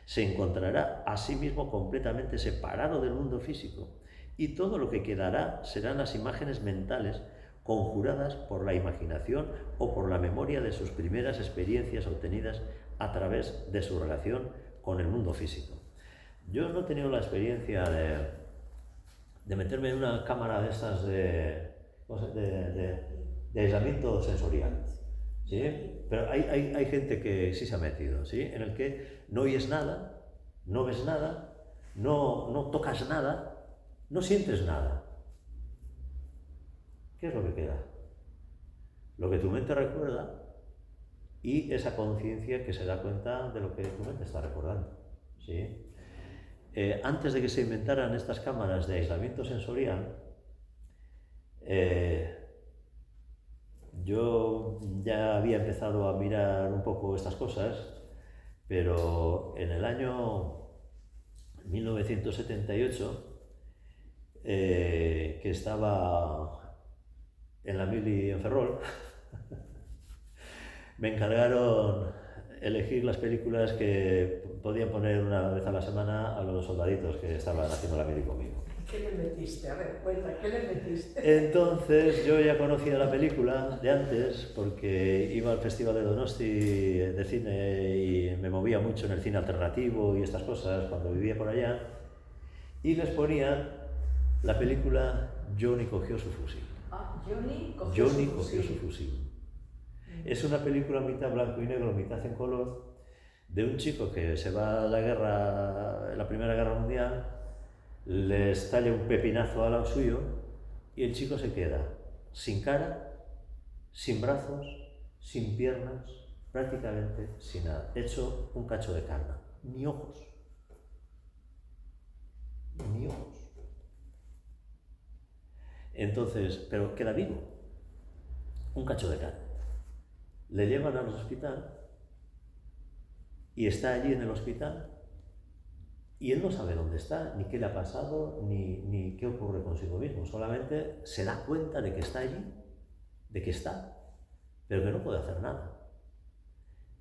se encontrará a sí mismo completamente separado del mundo físico y todo lo que quedará serán las imágenes mentales conjuradas por la imaginación o por la memoria de sus primeras experiencias obtenidas a través de su relación con el mundo físico. Yo no he tenido la experiencia de meterme en una cámara de estas de aislamiento sensorial, ¿sí? Pero hay gente que sí se ha metido, ¿sí? En el que no oyes nada, no ves nada, no tocas nada, no sientes nada. ¿Qué es lo que queda? Lo que tu mente recuerda y esa conciencia que se da cuenta de lo que tu mente está recordando, ¿sí? Antes de que se inventaran estas cámaras de aislamiento sensorial, yo ya había empezado a mirar un poco estas cosas, pero en el año 1978, que estaba en la mili en Ferrol, me encargaron elegir las películas que podían poner una vez a la semana a los soldaditos que estaban haciendo la mili conmigo. ¿Qué le metiste? A ver, cuenta, ¿qué le metiste? Entonces yo ya conocía la película de antes porque iba al Festival de Donosti de cine y me movía mucho en el cine alternativo y estas cosas cuando vivía por allá, y les ponían la película Johnny cogió su fusil. Johnny cogió su fusil. Es una película mitad blanco y negro, mitad en color, de un chico que se va a la guerra, en la Primera Guerra Mundial, le estalla un pepinazo al lado suyo y el chico se queda sin cara, sin brazos, sin piernas, prácticamente sin nada, hecho un cacho de carne, ni ojos, ni ojos. Entonces, pero queda vivo, un cacho de carne. Le llevan al hospital y está allí en el hospital y él no sabe dónde está, ni qué le ha pasado, ni qué ocurre consigo mismo. Solamente se da cuenta de que está allí, de que está, pero que no puede hacer nada.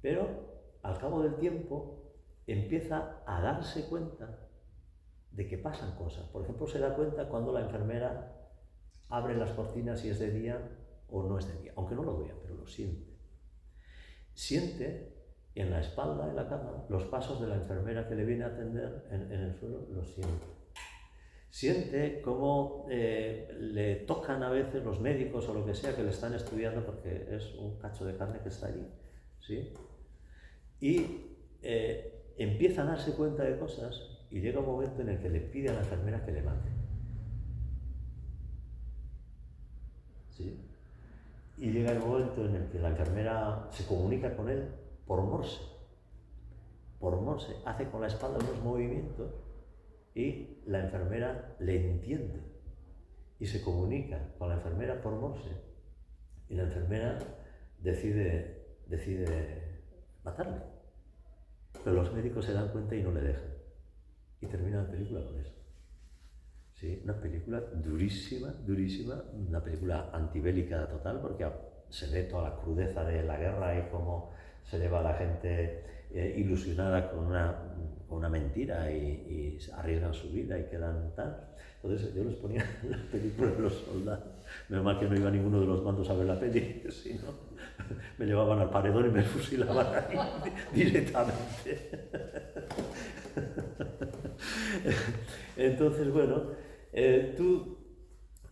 Pero al cabo del tiempo empieza a darse cuenta de que pasan cosas. Por ejemplo, se da cuenta cuando la enfermera abre las cortinas si es de día o no es de día, aunque no lo vea, pero lo siente. Siente en la espalda, en la cama, los pasos de la enfermera que le viene a atender en el suelo, lo siente. Siente cómo le tocan a veces los médicos o lo que sea que le están estudiando porque es un cacho de carne que está allí, ¿sí? Y empieza a darse cuenta de cosas y llega un momento en el que le pide a la enfermera que le mate. ¿Sí? Y llega el momento en el que la enfermera se comunica con él por Morse. Por Morse. Hace con la espalda unos movimientos y la enfermera le entiende. Y se comunica con la enfermera por Morse. Y la enfermera decide matarle. Pero los médicos se dan cuenta y no le dejan. Y termina la película con eso. Sí, una película durísima, durísima, una película antibélica total, porque se ve toda la crudeza de la guerra y cómo se lleva a la gente ilusionada con una mentira y arriesgan su vida y quedan tal. Entonces yo les ponía la película de los soldados. Menos mal que no iba ninguno de los mandos a ver la peli, si no, me llevaban al paredón y me fusilaban ahí directamente. Entonces, bueno, tú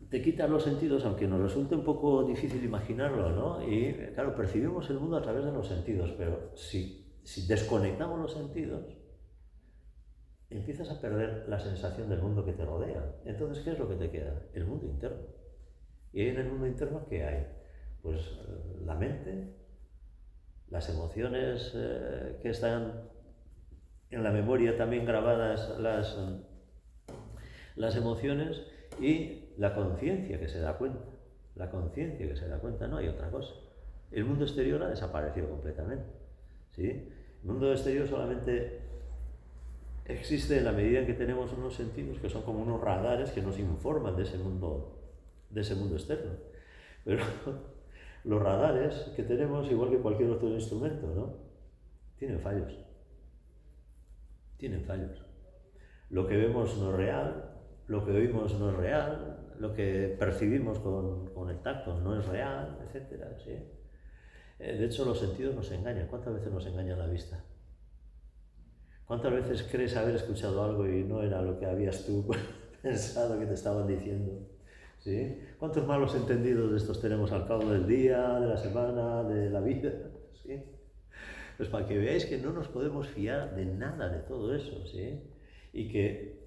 te quitas los sentidos, aunque nos resulte un poco difícil imaginarlo, ¿no? Y claro, percibimos el mundo a través de los sentidos, pero si desconectamos los sentidos, empiezas a perder la sensación del mundo que te rodea. Entonces, ¿qué es lo que te queda? El mundo interno. Y en el mundo interno, ¿qué hay? Pues la mente, las emociones que están en la memoria también grabadas, las emociones y la conciencia que se da cuenta. La conciencia que se da cuenta, no hay otra cosa. El mundo exterior ha desaparecido completamente. ¿Sí? El mundo exterior solamente existe en la medida en que tenemos unos sentidos que son como unos radares que nos informan de ese mundo externo. Pero los radares que tenemos, igual que cualquier otro instrumento, ¿no? Tienen fallos. Tienen fallos. Lo que vemos no es real, lo que oímos no es real, lo que percibimos con el tacto no es real, etc. ¿Sí? De hecho, los sentidos nos engañan. ¿Cuántas veces nos engaña la vista? ¿Cuántas veces crees haber escuchado algo y no era lo que habías tú pensado que te estaban diciendo? ¿Sí? ¿Cuántos malos entendidos de estos tenemos al cabo del día, de la semana, de la vida? ¿Sí? Pues para que veáis que no nos podemos fiar de nada de todo eso, ¿sí? Y que,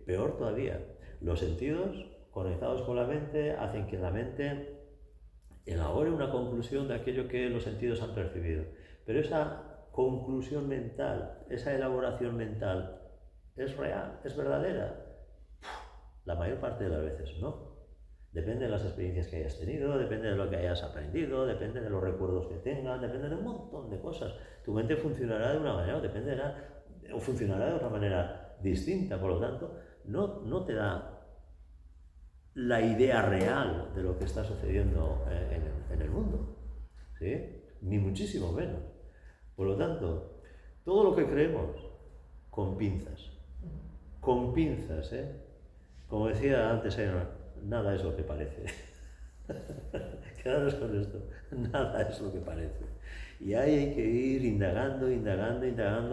peor todavía, los sentidos conectados con la mente hacen que la mente elabore una conclusión de aquello que los sentidos han percibido. Pero esa conclusión mental, esa elaboración mental, ¿es real? ¿Es verdadera? La mayor parte de las veces no. Depende de las experiencias que hayas tenido, depende de lo que hayas aprendido, depende de los recuerdos que tengas, depende de un montón de cosas. Tu mente funcionará de una manera o funcionará de otra manera distinta, por lo tanto, no te da la idea real de lo que está sucediendo en el mundo, ¿sí? Ni muchísimo menos. Por lo tanto, todo lo que creemos, con pinzas, ¿eh? Como decía antes, nada es lo que parece. Quedaros con esto, nada es lo que parece. Y ahí hay que ir indagando,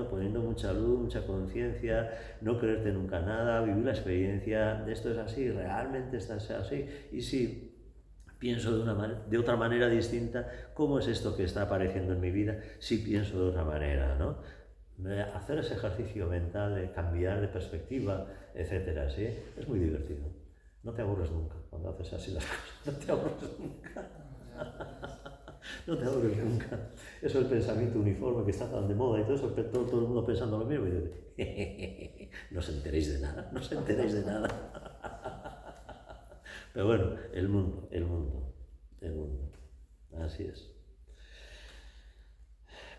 poniendo mucha luz, mucha conciencia, no creerte nunca nada, vivir la experiencia, esto es así, realmente esto es así. Y si pienso de otra manera distinta, ¿cómo es esto que está apareciendo en mi vida? Si pienso de otra manera, ¿no? Hacer ese ejercicio mental de cambiar de perspectiva, etcétera, ¿sí? Es muy divertido. No te aburres nunca cuando haces así las cosas. No te aburres nunca. No te aburres nunca. Eso es el pensamiento uniforme que está tan de moda y todo eso, todo el mundo pensando lo mismo. Y dice, no os enteréis de nada, no os enteréis de nada. Pero bueno, el mundo. Así es.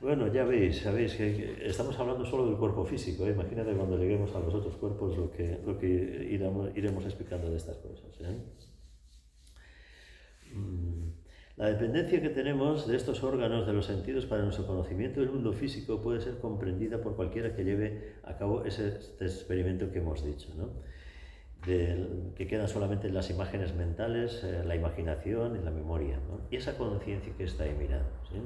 Bueno, ya veis, sabéis que estamos hablando solo del cuerpo físico, ¿eh? Imagínate cuando lleguemos a los otros cuerpos lo que iremos explicando de estas cosas, ¿eh? La dependencia que tenemos de estos órganos de los sentidos para nuestro conocimiento del mundo físico puede ser comprendida por cualquiera que lleve a cabo este experimento que hemos dicho, ¿no? Que quedan solamente las imágenes mentales, la imaginación y la memoria, ¿no? Y esa conciencia que está ahí mirando, ¿sí?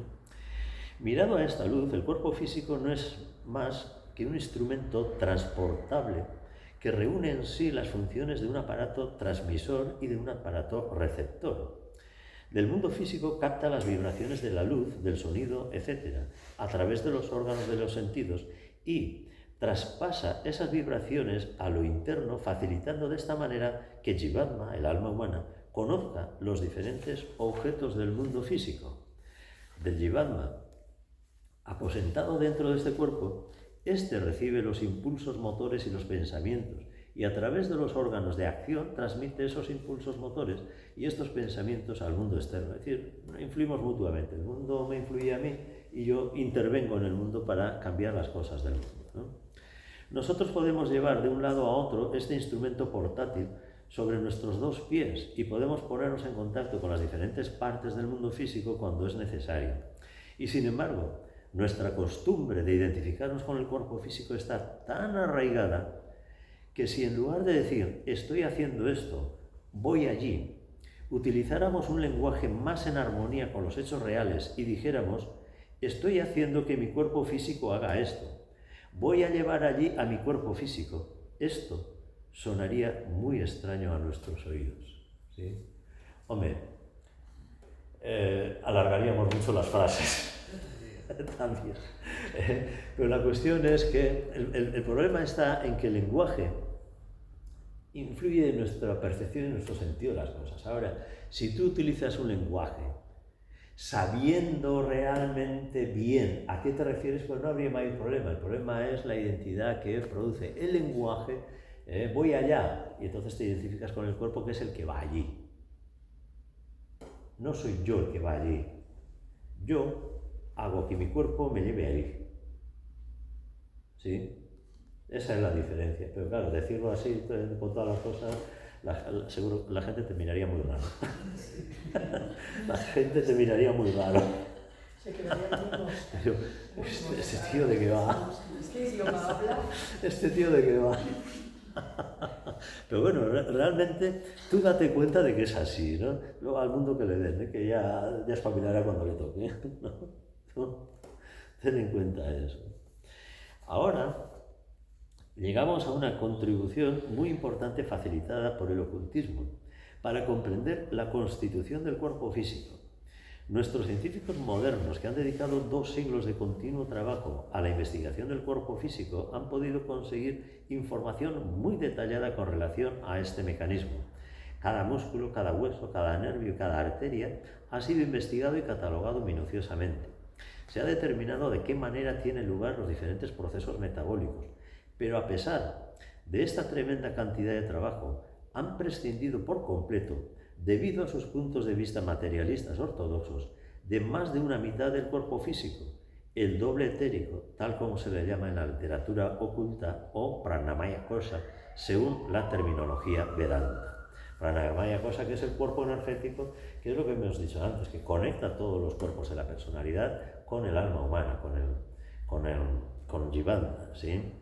Mirado a esta luz, el cuerpo físico no es más que un instrumento transportable que reúne en sí las funciones de un aparato transmisor y de un aparato receptor. Del mundo físico capta las vibraciones de la luz, del sonido, etc., a través de los órganos de los sentidos y traspasa esas vibraciones a lo interno, facilitando de esta manera que Jivatma, el alma humana, conozca los diferentes objetos del mundo físico. Del Jivatma, aposentado dentro de este cuerpo, éste recibe los impulsos motores y los pensamientos, y a través de los órganos de acción transmite esos impulsos motores y estos pensamientos al mundo externo. Es decir, influimos mutuamente. El mundo me influye a mí y yo intervengo en el mundo para cambiar las cosas del mundo, ¿no? Nosotros podemos llevar de un lado a otro este instrumento portátil sobre nuestros dos pies y podemos ponernos en contacto con las diferentes partes del mundo físico cuando es necesario. Y sin embargo, nuestra costumbre de identificarnos con el cuerpo físico está tan arraigada que si en lugar de decir estoy haciendo esto, voy allí, utilizáramos un lenguaje más en armonía con los hechos reales y dijéramos estoy haciendo que mi cuerpo físico haga esto, voy a llevar allí a mi cuerpo físico, esto sonaría muy extraño a nuestros oídos, ¿sí? Hombre, alargaríamos mucho las frases. También. Pero la cuestión es que el problema está en que el lenguaje influye en nuestra percepción y en nuestro sentido de las cosas. Ahora, si tú utilizas un lenguaje sabiendo realmente bien a qué te refieres, pues no habría mayor problema. El problema es la identidad que produce el lenguaje. Voy allá, y entonces te identificas con el cuerpo que es el que va allí. No soy yo el que va allí. Yo hago que mi cuerpo me lleve ahí. ¿Sí? Esa es la diferencia. Pero claro, decirlo así con todas las cosas, seguro la gente te miraría muy raro. La gente te miraría muy raro. Se quedaría muy Pero, ¿este tío de qué va? ¿Qué idioma habla? ¿Este tío de qué va? Pero bueno, realmente tú date cuenta de que es así, ¿no? Luego al mundo que le den, ¿eh? Que ya espabilará cuando le toque, ¿no? Ten en cuenta eso. Ahora llegamos a una contribución muy importante facilitada por el ocultismo para comprender la constitución del cuerpo físico. Nuestros científicos modernos, que han dedicado 2 siglos de continuo trabajo a la investigación del cuerpo físico, han podido conseguir información muy detallada con relación a este mecanismo. Cada músculo, cada hueso, cada nervio y cada arteria ha sido investigado y catalogado minuciosamente. Se ha determinado de qué manera tienen lugar los diferentes procesos metabólicos, pero a pesar de esta tremenda cantidad de trabajo, han prescindido por completo, debido a sus puntos de vista materialistas ortodoxos, de más de una mitad del cuerpo físico, el doble etérico, tal como se le llama en la literatura oculta, o pranamaya kosha, según la terminología Vedanta. Pranamaya kosha, que es el cuerpo energético, que es lo que hemos dicho antes, que conecta todos los cuerpos de la personalidad con el alma humana, con Jivatma, ¿sí?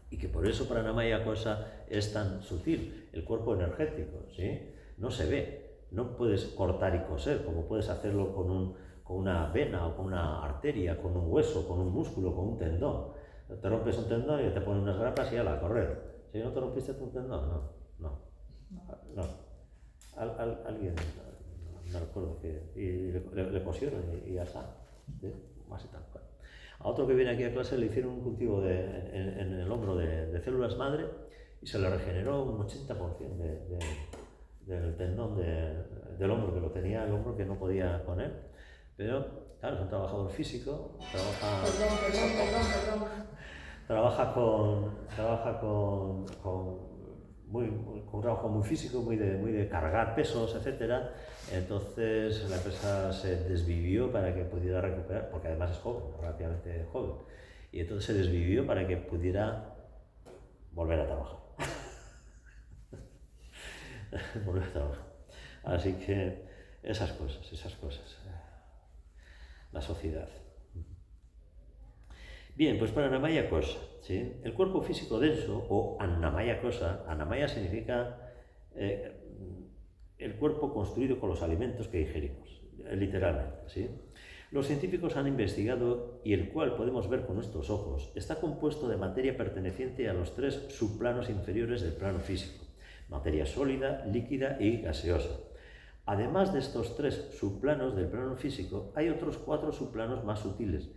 Y que por eso Pranamaya kosha es tan sutil, el cuerpo energético, ¿sí? No se ve, no puedes cortar y coser como puedes hacerlo con una vena o con una arteria, con un hueso, con un músculo, con un tendón. Te rompes un tendón y te ponen unas grapas y ala, a correr. ¿Si no te rompiste tu tendón? No. Alguien, no recuerdo qué, y le cosieron y ya está, ¿sí? Más y tal. Bueno. A otro que viene aquí a clase le hicieron un cultivo en el hombro de células madre y se le regeneró un 80% del tendón del hombro, que lo tenía el hombro que no podía poner. Pero, claro, es un trabajador físico, trabaja con con un trabajo muy físico, muy de cargar pesos, etc. Entonces la empresa se desvivió para que pudiera recuperar, porque además es joven, relativamente joven, y entonces se desvivió para que pudiera volver a trabajar. Volver a trabajar. Así que esas cosas. La sociedad. Bien, pues para Annamaya Kosa, ¿sí? El cuerpo físico denso, o Annamaya Kosa, Annamaya significa el cuerpo construido con los alimentos que ingerimos, literalmente, ¿sí? Los científicos han investigado, y el cual podemos ver con nuestros ojos, está compuesto de materia perteneciente a los 3 subplanos inferiores del plano físico: materia sólida, líquida y gaseosa. Además de estos 3 subplanos del plano físico, hay otros 4 subplanos más sutiles,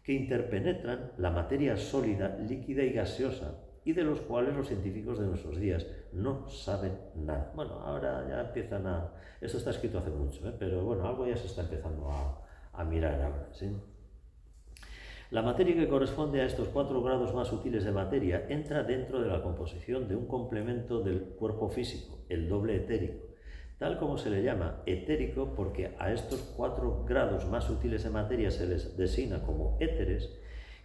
que interpenetran la materia sólida, líquida y gaseosa, y de los cuales los científicos de nuestros días no saben nada. Bueno, ahora ya empiezan a... Esto está escrito hace mucho, pero bueno, algo ya se está empezando a mirar ahora, ¿sí? La materia que corresponde a estos 4 grados más sutiles de materia entra dentro de la composición de un complemento del cuerpo físico, el doble etérico, tal como se le llama etérico porque a estos 4 grados más sutiles de materia se les designa como éteres,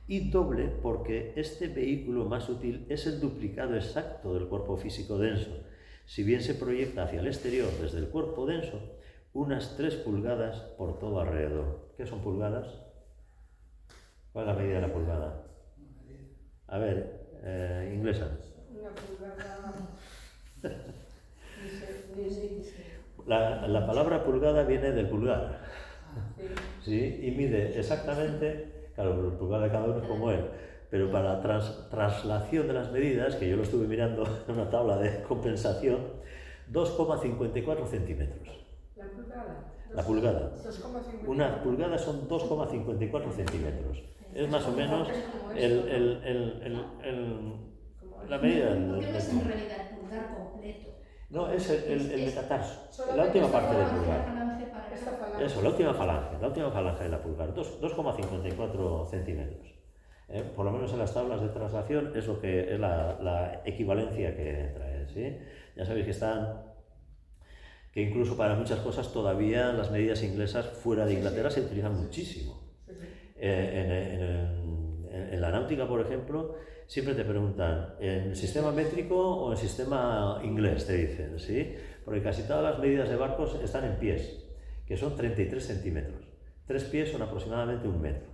y doble porque este vehículo más sutil es el duplicado exacto del cuerpo físico denso, si bien se proyecta hacia el exterior desde el cuerpo denso unas 3 pulgadas por todo alrededor. ¿Qué son pulgadas? ¿Cuál es la medida de la pulgada? A ver, inglesa. Una pulgada... La palabra pulgada viene del pulgar, ¿sí? Y mide exactamente, claro, el pulgar de cada uno es como él, pero para la traslación de las medidas, que yo lo estuve mirando en una tabla de compensación, 2,54 centímetros. ¿La pulgada? La pulgada. 2,54. Una pulgada son 2,54 centímetros. Es más o menos la medida del... ¿Por qué no es en realidad el pulgar completo? No, es el metatarso, la última parte del pulgar. Eso, la última falange de la pulgar, 2,54 centímetros. Por lo menos en las tablas de traslación es lo que es la equivalencia que entra, ¿sí? Ya sabéis que incluso para muchas cosas todavía las medidas inglesas fuera de Inglaterra se utilizan muchísimo. En la náutica, por ejemplo, siempre te preguntan, ¿en sistema métrico o en sistema inglés? Te dicen, ¿sí? Porque casi todas las medidas de barcos están en pies, que son 33 centímetros. 3 pies son aproximadamente 1 metro.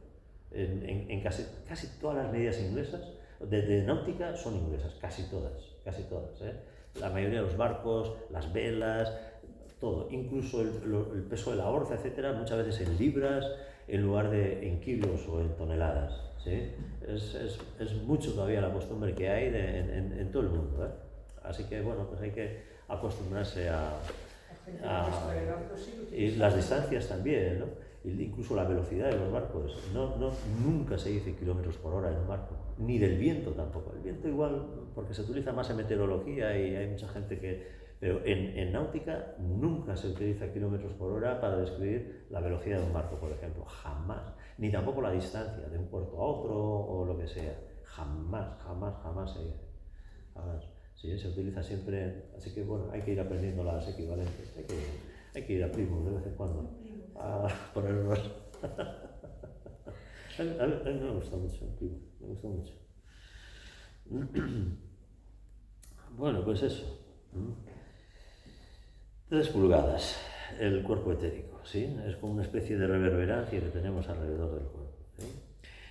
En casi todas las medidas inglesas, de náutica, son inglesas, casi todas, ¿eh? La mayoría de los barcos, las velas, todo, incluso el peso de la orza, etcétera, muchas veces en libras, en lugar de en kilos o en toneladas, ¿sí? Es mucho todavía la costumbre que hay en todo el mundo, ¿eh? Así que, bueno, pues hay que acostumbrarse y las distancias también, ¿no? Incluso la velocidad de los barcos. Nunca se dice kilómetros por hora en un barco, ni del viento tampoco. El viento igual, porque se utiliza más en meteorología y hay mucha gente que... Pero en náutica nunca se utiliza kilómetros por hora para describir la velocidad de un barco, por ejemplo. Jamás. Ni tampoco la distancia de un puerto a otro o lo que sea. Jamás se dice. Jamás. Sí, se utiliza siempre. Así que bueno, hay que ir aprendiendo las equivalentes. Hay que ir a primos de vez en cuando a ponernos. A mí me gusta mucho el primo. Me gusta mucho. Bueno, pues eso. 3 pulgadas, el cuerpo etérico, ¿sí? Es como una especie de reverberancia que tenemos alrededor del cuerpo, ¿sí?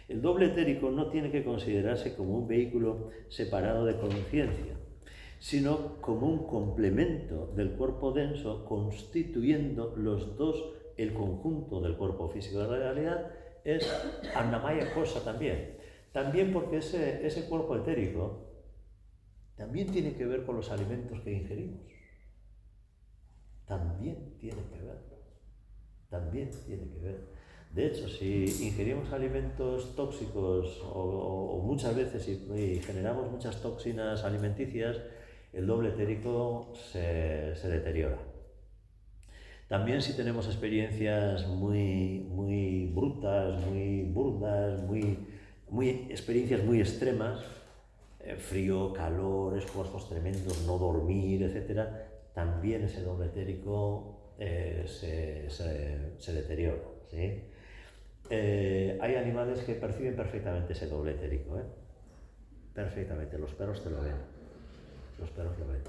El doble etérico no tiene que considerarse como un vehículo separado de conciencia, sino como un complemento del cuerpo denso, constituyendo los dos el conjunto del cuerpo físico. En realidad es Annamaya Kosa también porque ese cuerpo etérico también tiene que ver con los alimentos que ingerimos. También tiene que ver. De hecho, si ingerimos alimentos tóxicos o muchas veces y generamos muchas toxinas alimenticias, el doble etérico se deteriora. También si tenemos experiencias muy brutas, muy burdas, experiencias muy extremas, frío, calor, esfuerzos tremendos, no dormir, etc., también ese doble etérico se deteriora, ¿sí? Hay animales que perciben perfectamente ese doble etérico, perfectamente, los perros te lo ven, los perros lo ven.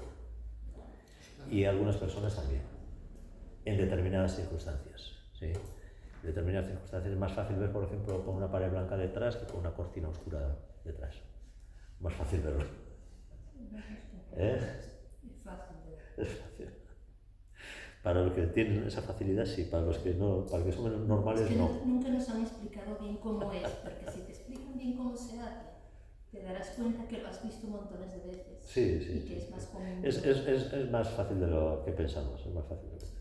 Y algunas personas también, en determinadas circunstancias, ¿sí? En determinadas circunstancias es más fácil ver, por ejemplo, con una pared blanca detrás que con una cortina oscura detrás. Más fácil verlo. Es fácil. Es fácil. Para los que tienen esa facilidad, sí. Para los que no, para los que son normales, es que no. Nunca nos han explicado bien cómo es, porque si te explican bien cómo se hace, te darás cuenta que lo has visto montones de veces. Sí, sí. Y que es más común. Es más fácil de lo que pensamos. Es más fácil de lo que pensamos.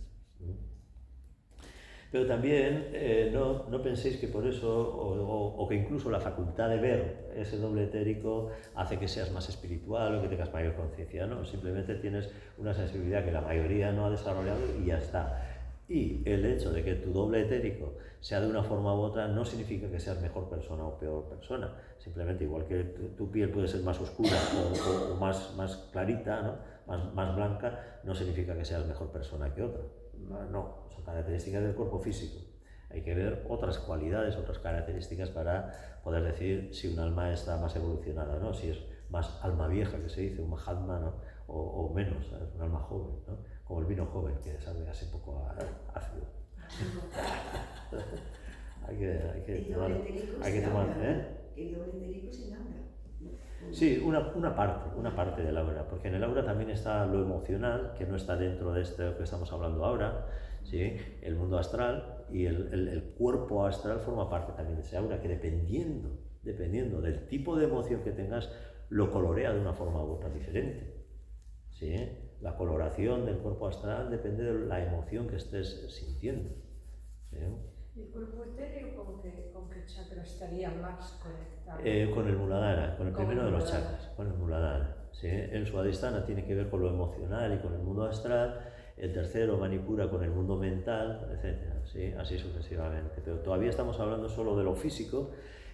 Pero también no penséis que por eso, o que incluso la facultad de ver ese doble etérico hace que seas más espiritual o que tengas mayor conciencia, no, simplemente tienes una sensibilidad que la mayoría no ha desarrollado y ya está. Y el hecho de que tu doble etérico sea de una forma u otra no significa que seas mejor persona o peor persona, simplemente igual que tu piel puede ser más oscura o más clarita, ¿no? más blanca, no significa que seas mejor persona que otra. No, son características del cuerpo físico. Hay que ver otras cualidades, otras características para poder decir si un alma está más evolucionada, ¿no? Si es más alma vieja, que se dice, un mahatma, ¿no? O menos, ¿sabes? Un alma joven, ¿no? Como el vino joven, que sabe así poco ácido. hay que tomar, El doble etérico es el aura. Sí, una parte del aura, porque en el aura también está lo emocional, que no está dentro de esto que estamos hablando ahora, ¿sí? El mundo astral y el cuerpo astral forma parte también de ese aura, que dependiendo del tipo de emoción que tengas, lo colorea de una forma u otra diferente, ¿sí? La coloración del cuerpo astral depende de la emoción que estés sintiendo, ¿sí? ¿Y el cuerpo etéreo con qué chakra estaría más conectado? Con el Muladhara, con el primero de los chakras, con el Muladhara, ¿sí? El Swadhisthana tiene que ver con lo emocional y con el mundo astral, el tercero, Manipura, con el mundo mental, etc., ¿sí? Así sucesivamente. Pero todavía estamos hablando solo de lo físico,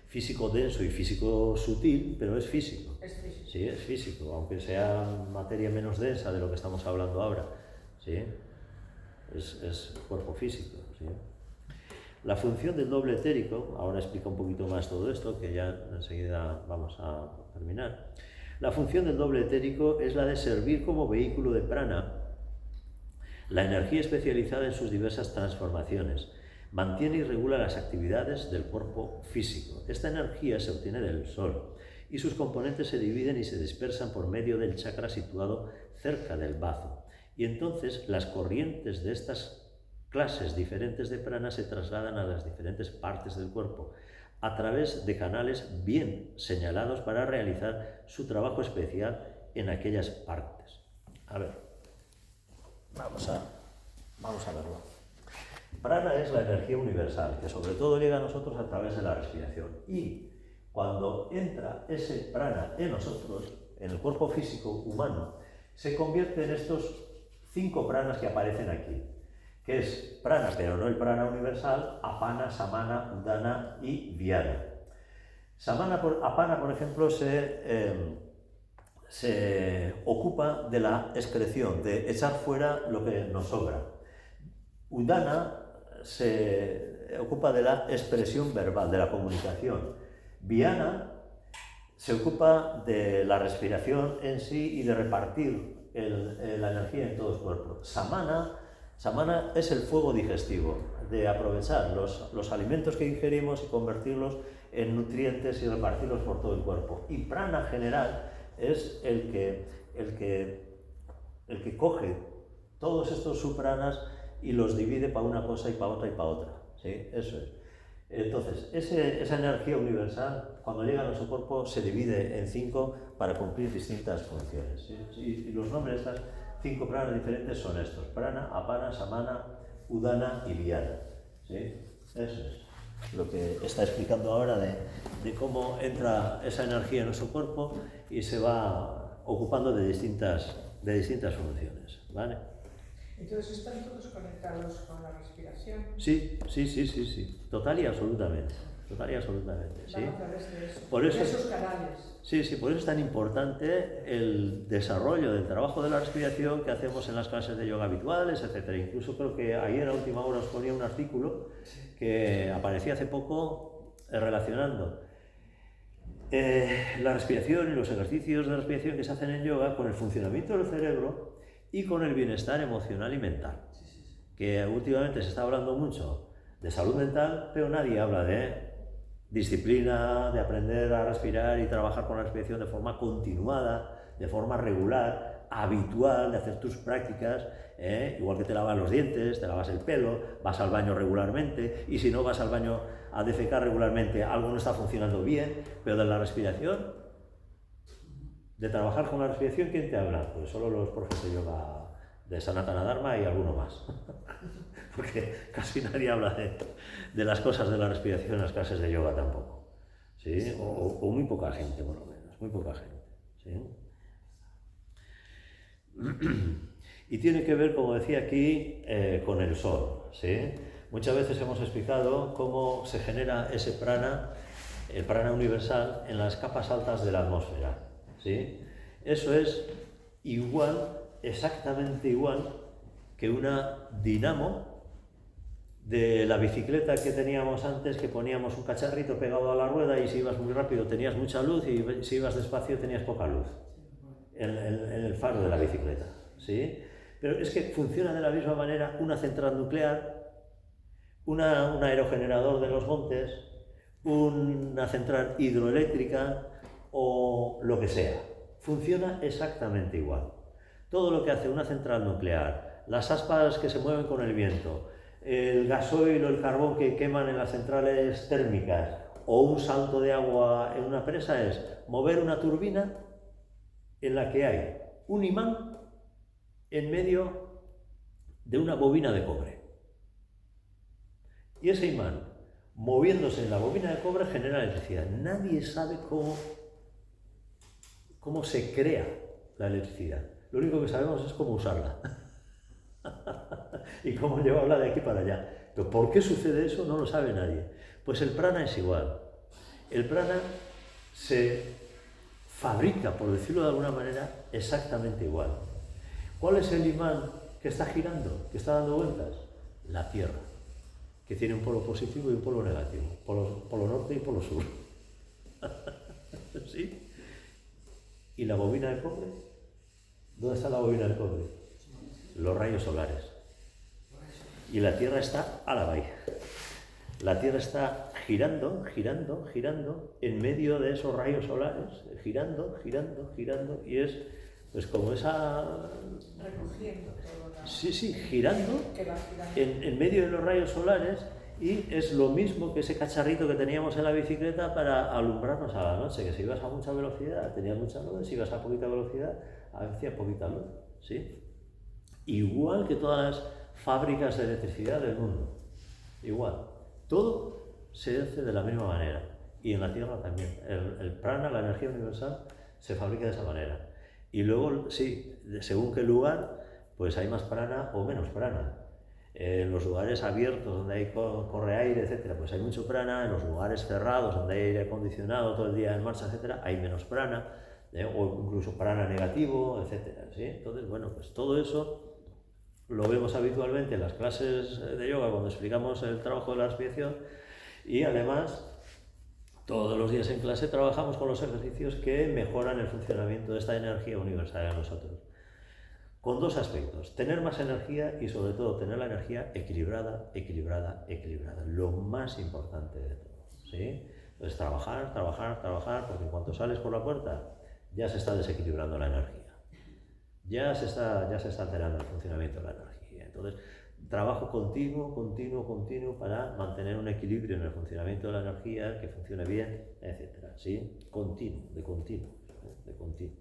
físico denso y físico sutil, pero es físico. Es físico. Sí, es físico, aunque sea materia menos densa de lo que estamos hablando ahora, ¿sí? Es cuerpo físico, ¿sí? La función del doble etérico, ahora explico un poquito más todo esto, que ya enseguida vamos a terminar. La función del doble etérico es la de servir como vehículo de prana, la energía especializada en sus diversas transformaciones. Mantiene y regula las actividades del cuerpo físico. Esta energía se obtiene del sol y sus componentes se dividen y se dispersan por medio del chakra situado cerca del bazo. Y entonces las corrientes de estas clases diferentes de prana se trasladan a las diferentes partes del cuerpo a través de canales bien señalados para realizar su trabajo especial en aquellas partes. A ver, vamos a verlo. Prana es la energía universal, que sobre todo llega a nosotros a través de la respiración. Y cuando entra ese prana en nosotros, en el cuerpo físico humano, se convierte en estos 5 pranas que aparecen aquí, que es prana, pero no el prana universal, apana, samana, udana y vyana. Apana, por ejemplo, se ocupa de la excreción, de echar fuera lo que nos sobra. Udana se ocupa de la expresión verbal, de la comunicación. Vyana se ocupa de la respiración en sí y de repartir la energía en todo el cuerpo. Samana es el fuego digestivo, de aprovechar los alimentos que ingerimos y convertirlos en nutrientes y repartirlos por todo el cuerpo. Y prana general es el que coge todos estos supranas y los divide para una cosa y para otra y para otra, ¿sí? Eso es. Entonces, esa energía universal, cuando llega a nuestro cuerpo, se divide en 5 para cumplir distintas funciones, ¿sí? Y los nombres de estas 5 pranas diferentes son estos: prana, apana, samana, udana y vyana, ¿sí? Eso es lo que está explicando ahora de cómo entra esa energía en nuestro cuerpo y se va ocupando de distintas funciones, ¿vale? Entonces están todos conectados con la respiración. Sí, total y absolutamente. total y absolutamente. ¿Sí? Van a través de eso. Por eso, de esos canales. sí, por eso es tan importante el desarrollo del trabajo de la respiración que hacemos en las clases de yoga habituales, etc. Incluso creo que ayer a última hora os ponía un artículo que aparecía hace poco relacionando la respiración y los ejercicios de respiración que se hacen en yoga con el funcionamiento del cerebro y con el bienestar emocional y mental. Que últimamente se está hablando mucho de salud mental, pero nadie habla de disciplina, de aprender a respirar y trabajar con la respiración de forma continuada, de forma regular, habitual, de hacer tus prácticas, igual que te lavas los dientes, te lavas el pelo, vas al baño regularmente, y si no vas al baño a defecar regularmente, algo no está funcionando bien, pero de la respiración, de trabajar con la respiración, ¿quién te habla? Pues solo los profes de yoga de Sanatana Dharma y alguno más. Porque casi nadie habla de las cosas de la respiración en las clases de yoga tampoco. ¿Sí? O muy poca gente, por lo menos, muy poca gente. ¿Sí? Y tiene que ver, como decía aquí, con el sol. ¿Sí? Muchas veces hemos explicado cómo se genera ese prana, el prana universal, en las capas altas de la atmósfera. ¿Sí? Eso es igual, exactamente igual, que una dinamo de la bicicleta que teníamos antes, que poníamos un cacharrito pegado a la rueda y si ibas muy rápido tenías mucha luz y si ibas despacio tenías poca luz en el faro de la bicicleta. ¿Sí? Pero es que funciona de la misma manera una central nuclear, un aerogenerador de los montes, una central hidroeléctrica o lo que sea. Funciona exactamente igual. Todo lo que hace una central nuclear, las aspas que se mueven con el viento, el gasoil o el carbón que queman en las centrales térmicas o un salto de agua en una presa es mover una turbina en la que hay un imán en medio de una bobina de cobre. Y ese imán, moviéndose en la bobina de cobre, genera electricidad. Nadie sabe cómo se crea la electricidad. Lo único que sabemos es cómo usarla y cómo llevarla de aquí para allá. Pero ¿por qué sucede eso? No lo sabe nadie. Pues el prana es igual. El prana se fabrica, por decirlo de alguna manera, exactamente igual. ¿Cuál es el imán que está girando, que está dando vueltas? La Tierra, que tiene un polo positivo y un polo negativo, polo norte y polo sur. ¿Sí? ¿Y la bobina de cobre? ¿Dónde está la bobina de cobre? Los rayos solares. Y la Tierra está a la bahía. La Tierra está girando, girando, girando en medio de esos rayos solares, girando, girando, girando, y es pues como esa... Recogiendo todo. Sí, girando, que va girando. En medio de los rayos solares, y es lo mismo que ese cacharrito que teníamos en la bicicleta para alumbrarnos a la noche, que si ibas a mucha velocidad tenías mucha luz, si ibas a poquita velocidad hacía poquita luz. ¿Sí? Igual que todas las fábricas de electricidad del mundo. Igual. Todo se hace de la misma manera. Y en la Tierra también. El prana, la energía universal, se fabrica de esa manera. Y luego, sí, según qué lugar, pues hay más prana o menos prana. En los lugares abiertos donde corre aire, etc., pues hay mucho prana. En los lugares cerrados donde hay aire acondicionado todo el día en marcha, etc., hay menos prana, o incluso prana negativo, etc., ¿sí? Entonces, bueno, pues todo eso lo vemos habitualmente en las clases de yoga cuando explicamos el trabajo de la respiración, y además todos los días en clase trabajamos con los ejercicios que mejoran el funcionamiento de esta energía universal en nosotros. Con dos aspectos: tener más energía y sobre todo tener la energía equilibrada, equilibrada, equilibrada. Lo más importante de todo. ¿Sí? Entonces trabajar, trabajar, trabajar, porque en cuanto sales por la puerta ya se está desequilibrando la energía. Ya se está alterando el funcionamiento de la energía. Entonces, trabajo continuo, continuo, continuo para mantener un equilibrio en el funcionamiento de la energía, que funcione bien, etc. ¿Sí? Continuo, de continuo, de continuo.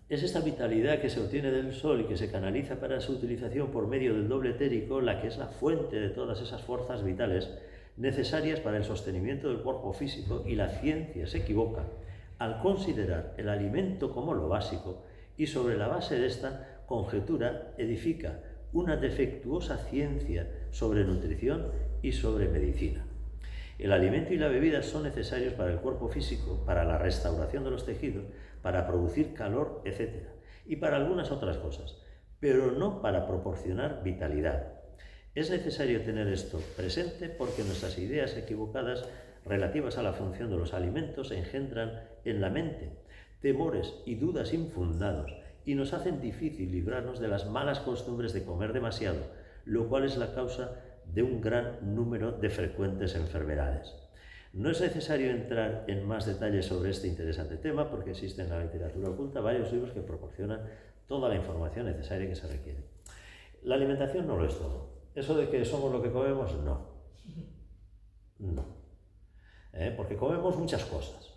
Es esta vitalidad que se obtiene del sol y que se canaliza para su utilización por medio del doble etérico la que es la fuente de todas esas fuerzas vitales necesarias para el sostenimiento del cuerpo físico, y la ciencia se equivoca al considerar el alimento como lo básico y sobre la base de esta conjetura edifica una defectuosa ciencia sobre nutrición y sobre medicina. El alimento y la bebida son necesarios para el cuerpo físico, para la restauración de los tejidos, para producir calor, etc. y para algunas otras cosas, pero no para proporcionar vitalidad. Es necesario tener esto presente porque nuestras ideas equivocadas relativas a la función de los alimentos engendran en la mente temores y dudas infundados y nos hacen difícil librarnos de las malas costumbres de comer demasiado, lo cual es la causa de un gran número de frecuentes enfermedades. No es necesario entrar en más detalles sobre este interesante tema porque existen en la literatura oculta varios libros que proporcionan toda la información necesaria que se requiere. La alimentación no lo es todo. Eso de que somos lo que comemos, no. No. Porque comemos muchas cosas.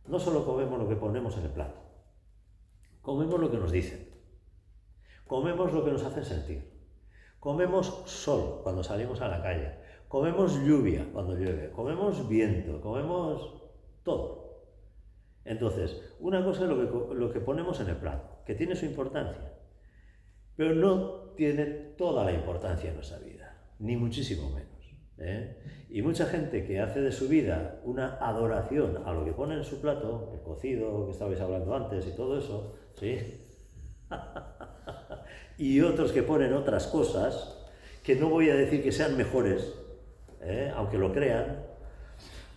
No solo comemos lo que ponemos en el plato. Comemos lo que nos dicen. Comemos lo que nos hacen sentir. Comemos sol cuando salimos a la calle, comemos lluvia cuando llueve, comemos viento, comemos todo. Entonces, una cosa es lo que ponemos en el plato, que tiene su importancia, pero no tiene toda la importancia en nuestra vida, ni muchísimo menos. Y mucha gente que hace de su vida una adoración a lo que pone en su plato, el cocido que estabais hablando antes y todo eso, ¿sí? Y otros que ponen otras cosas, que no voy a decir que sean mejores, aunque lo crean,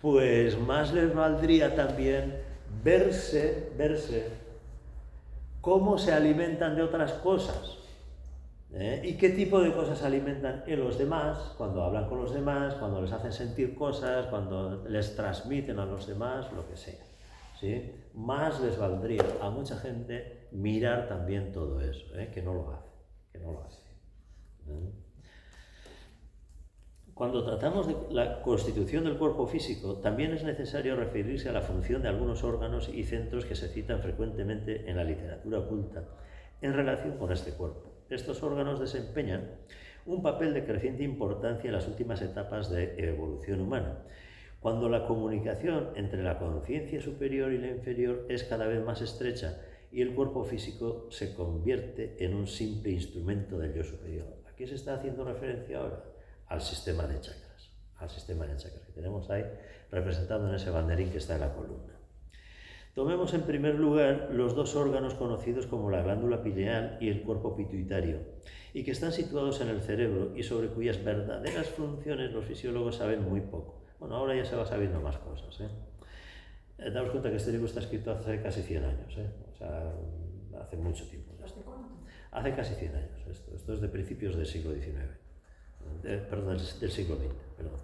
pues más les valdría también verse cómo se alimentan de otras cosas, y qué tipo de cosas alimentan en los demás, cuando hablan con los demás, cuando les hacen sentir cosas, cuando les transmiten a los demás, lo que sea. ¿Sí? Más les valdría a mucha gente mirar también todo eso, que no lo hace. Cuando tratamos de la constitución del cuerpo físico, también es necesario referirse a la función de algunos órganos y centros que se citan frecuentemente en la literatura oculta en relación con este cuerpo. Estos órganos desempeñan un papel de creciente importancia en las últimas etapas de evolución humana, cuando la comunicación entre la conciencia superior y la inferior es cada vez más estrecha y el cuerpo físico se convierte en un simple instrumento del yo superior. ¿A qué se está haciendo referencia ahora? Al sistema de chakras, que tenemos ahí representado en ese banderín que está en la columna. Tomemos en primer lugar los dos órganos conocidos como la glándula pineal y el cuerpo pituitario, y que están situados en el cerebro y sobre cuyas verdaderas funciones los fisiólogos saben muy poco. Bueno, ahora ya se va sabiendo más cosas. Daos cuenta que este libro está escrito hace casi 100 años, o sea, hace mucho tiempo. ¿Hace cuánto? Hace casi 100 años. Esto es de principios del siglo XIX. Del siglo XX, perdón.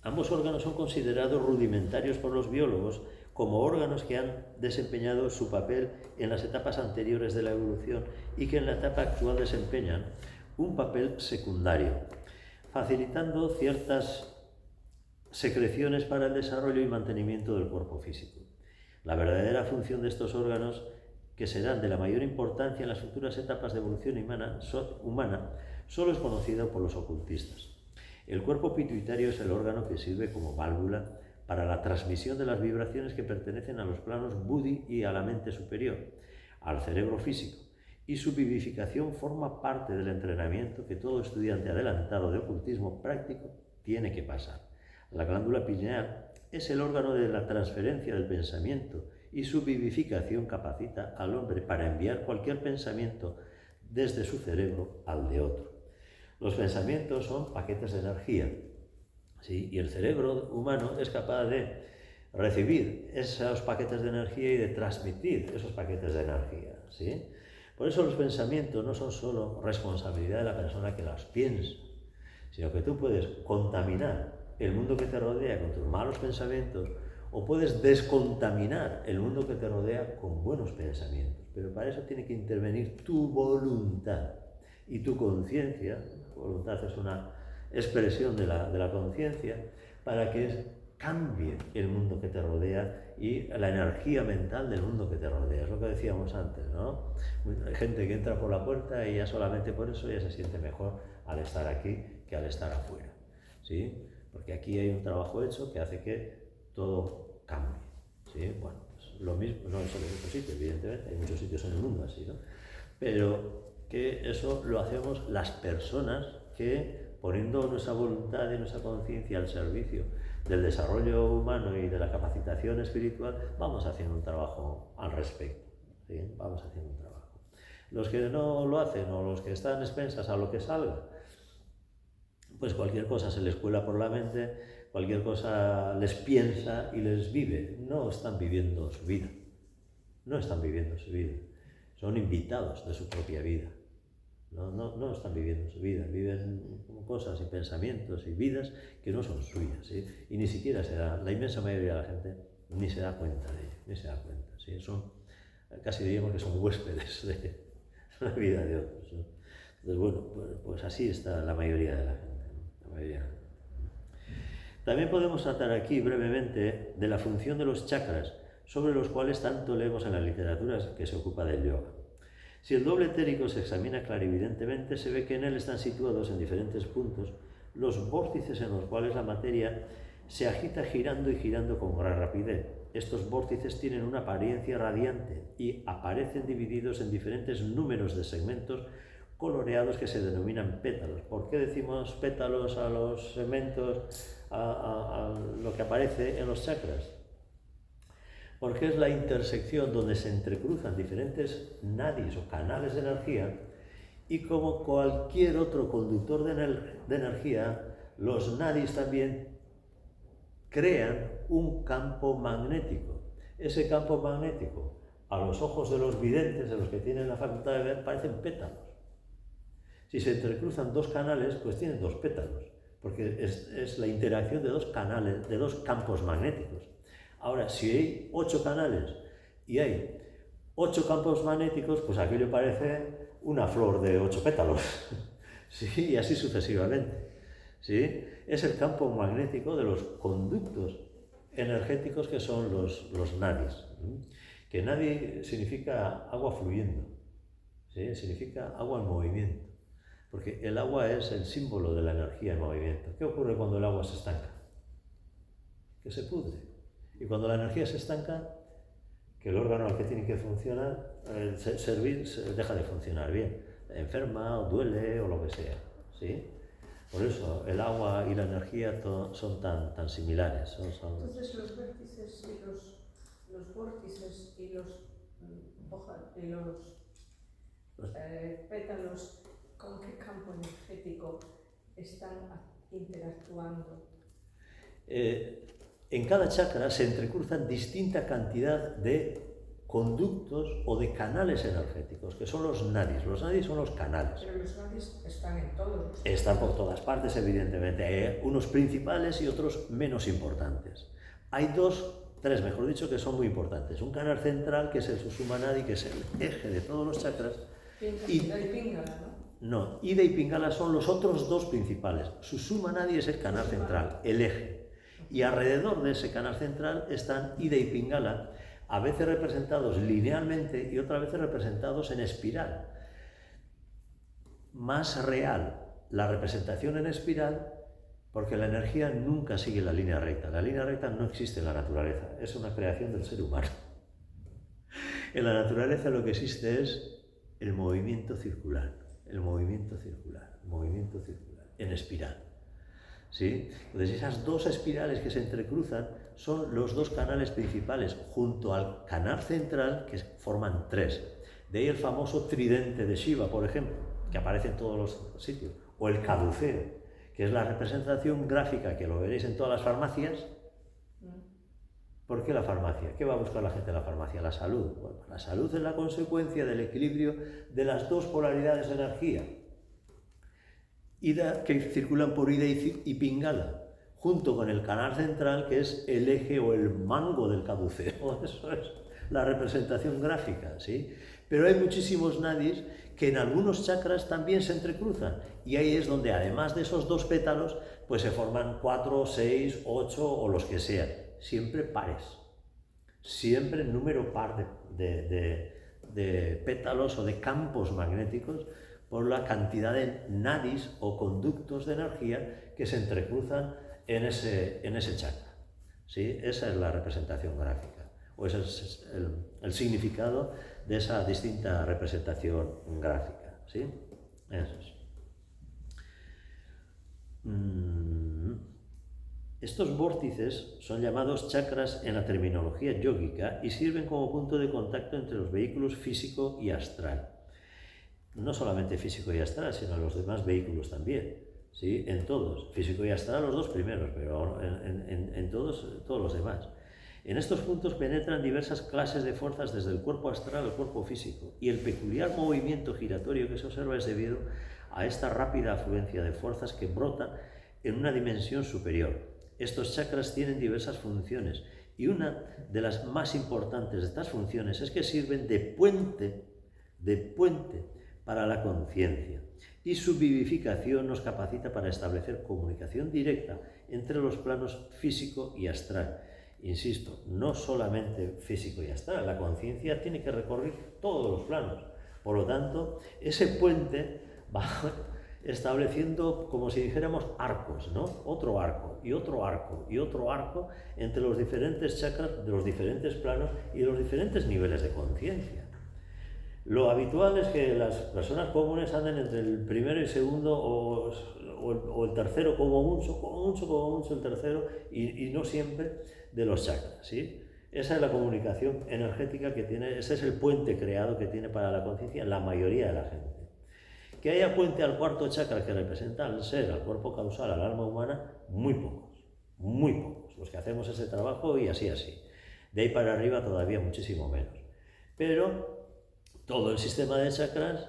Ambos órganos son considerados rudimentarios por los biólogos como órganos que han desempeñado su papel en las etapas anteriores de la evolución y que en la etapa actual desempeñan un papel secundario, facilitando ciertas secreciones para el desarrollo y mantenimiento del cuerpo físico. La verdadera función de estos órganos, que serán de la mayor importancia en las futuras etapas de evolución humana, solo es conocida por los ocultistas. El cuerpo pituitario es el órgano que sirve como válvula para la transmisión de las vibraciones que pertenecen a los planos buddhi y a la mente superior, al cerebro físico, y su vivificación forma parte del entrenamiento que todo estudiante adelantado de ocultismo práctico tiene que pasar. La glándula pineal es el órgano de la transferencia del pensamiento y su vivificación capacita al hombre para enviar cualquier pensamiento desde su cerebro al de otro. Los pensamientos son paquetes de energía, ¿sí? Y el cerebro humano es capaz de recibir esos paquetes de energía y de transmitir esos paquetes de energía, ¿sí? Por eso los pensamientos no son solo responsabilidad de la persona que los piensa, sino que tú puedes contaminar el mundo que te rodea con tus malos pensamientos o puedes descontaminar el mundo que te rodea con buenos pensamientos. Pero para eso tiene que intervenir tu voluntad y tu conciencia. Voluntad es una expresión de la conciencia, para que cambie el mundo que te rodea y la energía mental del mundo que te rodea. Es lo que decíamos antes, ¿no? Hay gente que entra por la puerta y ya solamente por eso ya se siente mejor al estar aquí que al estar afuera, ¿sí? Porque aquí hay un trabajo hecho que hace que todo cambie, ¿sí? Bueno, pues lo mismo, no solo en estos sitios, evidentemente, hay muchos sitios en el mundo así, ¿no? Pero que eso lo hacemos las personas que, poniendo nuestra voluntad y nuestra conciencia al servicio del desarrollo humano y de la capacitación espiritual, vamos haciendo un trabajo al respecto, ¿sí? Vamos haciendo un trabajo. Los que no lo hacen o los que están expensas a lo que salga, pues cualquier cosa se les cuela por la mente, cualquier cosa les piensa y les vive. No están viviendo su vida, no están viviendo su vida, son invitados de su propia vida. No están viviendo su vida, viven cosas y pensamientos y vidas que no son suyas, ¿sí? Y ni siquiera la inmensa mayoría de la gente ni se da cuenta de ello, ni se da cuenta, ¿sí? Casi diríamos que son huéspedes de la vida de otros, ¿no? Entonces, bueno, pues así está la mayoría de la gente, ¿no? La mayoría. También podemos tratar aquí brevemente de la función de los chakras, sobre los cuales tanto leemos en la literatura que se ocupa del yoga. Si el doble etérico se examina clarividentemente, se ve que en él están situados en diferentes puntos los vórtices en los cuales la materia se agita girando y girando con gran rapidez. Estos vórtices tienen una apariencia radiante y aparecen divididos en diferentes números de segmentos coloreados que se denominan pétalos. ¿Por qué decimos pétalos a los segmentos, a lo que aparece en los chakras? Porque es la intersección donde se entrecruzan diferentes nadis o canales de energía, y como cualquier otro conductor de energía, los nadis también crean un campo magnético. Ese campo magnético, a los ojos de los videntes, de los que tienen la facultad de ver, parecen pétalos. Si se entrecruzan dos canales, pues tienen dos pétalos, porque es la interacción de dos canales, de dos campos magnéticos. Ahora, si hay 8 canales y hay 8 campos magnéticos, pues aquello parece una flor de 8 pétalos, ¿sí? Y así sucesivamente, ¿sí? Es el campo magnético de los conductos energéticos que son los nadis, ¿sí? Que nadi significa agua fluyendo, ¿sí? Significa agua en movimiento, porque el agua es el símbolo de la energía en movimiento. ¿Qué ocurre cuando el agua se estanca? Que se pudre. Y cuando la energía se estanca, que el órgano al que tiene que funcionar, servir, deja de funcionar bien. Enferma, o duele, o lo que sea, ¿sí? Por eso el agua y la energía son tan similares. Entonces los vértices y los vórtices y los pétalos, ¿con qué campo energético están interactuando? En cada chakra se entrecruzan distinta cantidad de conductos o de canales energéticos, que son los nadis. Los nadis son los canales. Pero los nadis están en todos. Están por todas partes, evidentemente. Hay unos principales y otros menos importantes. Hay tres, mejor dicho, que son muy importantes. Un canal central, que es el Sushumna Nadi, que es el eje de todos los chakras. Ida y Pingala, ¿no? No, Ida y Pingala son los otros dos principales. Sushumna Nadi es el canal central, el eje. Y alrededor de ese canal central están Ida y Pingala, a veces representados linealmente y otras veces representados en espiral. Más real la representación en espiral, porque la energía nunca sigue la línea recta. La línea recta no existe en la naturaleza, es una creación del ser humano. En la naturaleza lo que existe es el movimiento circular, en espiral. ¿Sí? Entonces esas dos espirales que se entrecruzan son los dos canales principales, junto al canal central, que forman 3. De ahí el famoso tridente de Shiva, por ejemplo, que aparece en todos los sitios, o el caduceo, que es la representación gráfica, que lo veréis en todas las farmacias. ¿Por qué la farmacia? ¿Qué va a buscar la gente en la farmacia? La salud. Bueno, la salud es la consecuencia del equilibrio de las dos polaridades de energía, que circulan por Ida y Pingala, junto con el canal central, que es el eje o el mango del caduceo. Eso es la representación gráfica, ¿sí? Pero hay muchísimos nadis que en algunos chakras también se entrecruzan, y ahí es donde, además de esos 2 pétalos, pues se forman 4, 6, 8 o los que sean, siempre pares, siempre número par de pétalos o de campos magnéticos por la cantidad de nadis o conductos de energía que se entrecruzan en ese chakra, ¿sí? Esa es la representación gráfica, o ese es el significado de esa distinta representación gráfica, ¿sí? Eso es. Estos vórtices son llamados chakras en la terminología yógica y sirven como punto de contacto entre los vehículos físico y astral. No solamente físico y astral, sino los demás vehículos también, ¿sí? En todos, físico y astral los 2 primeros, pero en todos los demás. En estos puntos penetran diversas clases de fuerzas desde el cuerpo astral al cuerpo físico, y el peculiar movimiento giratorio que se observa es debido a esta rápida afluencia de fuerzas que brotan en una dimensión superior. Estos chakras tienen diversas funciones, y una de las más importantes de estas funciones es que sirven de puente para la conciencia, y su vivificación nos capacita para establecer comunicación directa entre los planos físico y astral. Insisto, no solamente físico y astral, la conciencia tiene que recorrer todos los planos. Por lo tanto, ese puente va estableciendo, como si dijéramos, arcos, ¿no? Otro arco y otro arco y otro arco entre los diferentes chakras de los diferentes planos y de los diferentes niveles de conciencia. Lo habitual es que las personas comunes anden entre el primero y segundo o el tercero, como mucho el tercero, y no siempre de los chakras, ¿sí? Esa es la comunicación energética que tiene, ese es el puente creado que tiene para la conciencia la mayoría de la gente. Que haya puente al 4.º chakra, que representa al ser, al cuerpo causal, al alma humana, muy pocos, los que hacemos ese trabajo y así. De ahí para arriba todavía muchísimo menos. Pero todo el sistema de chakras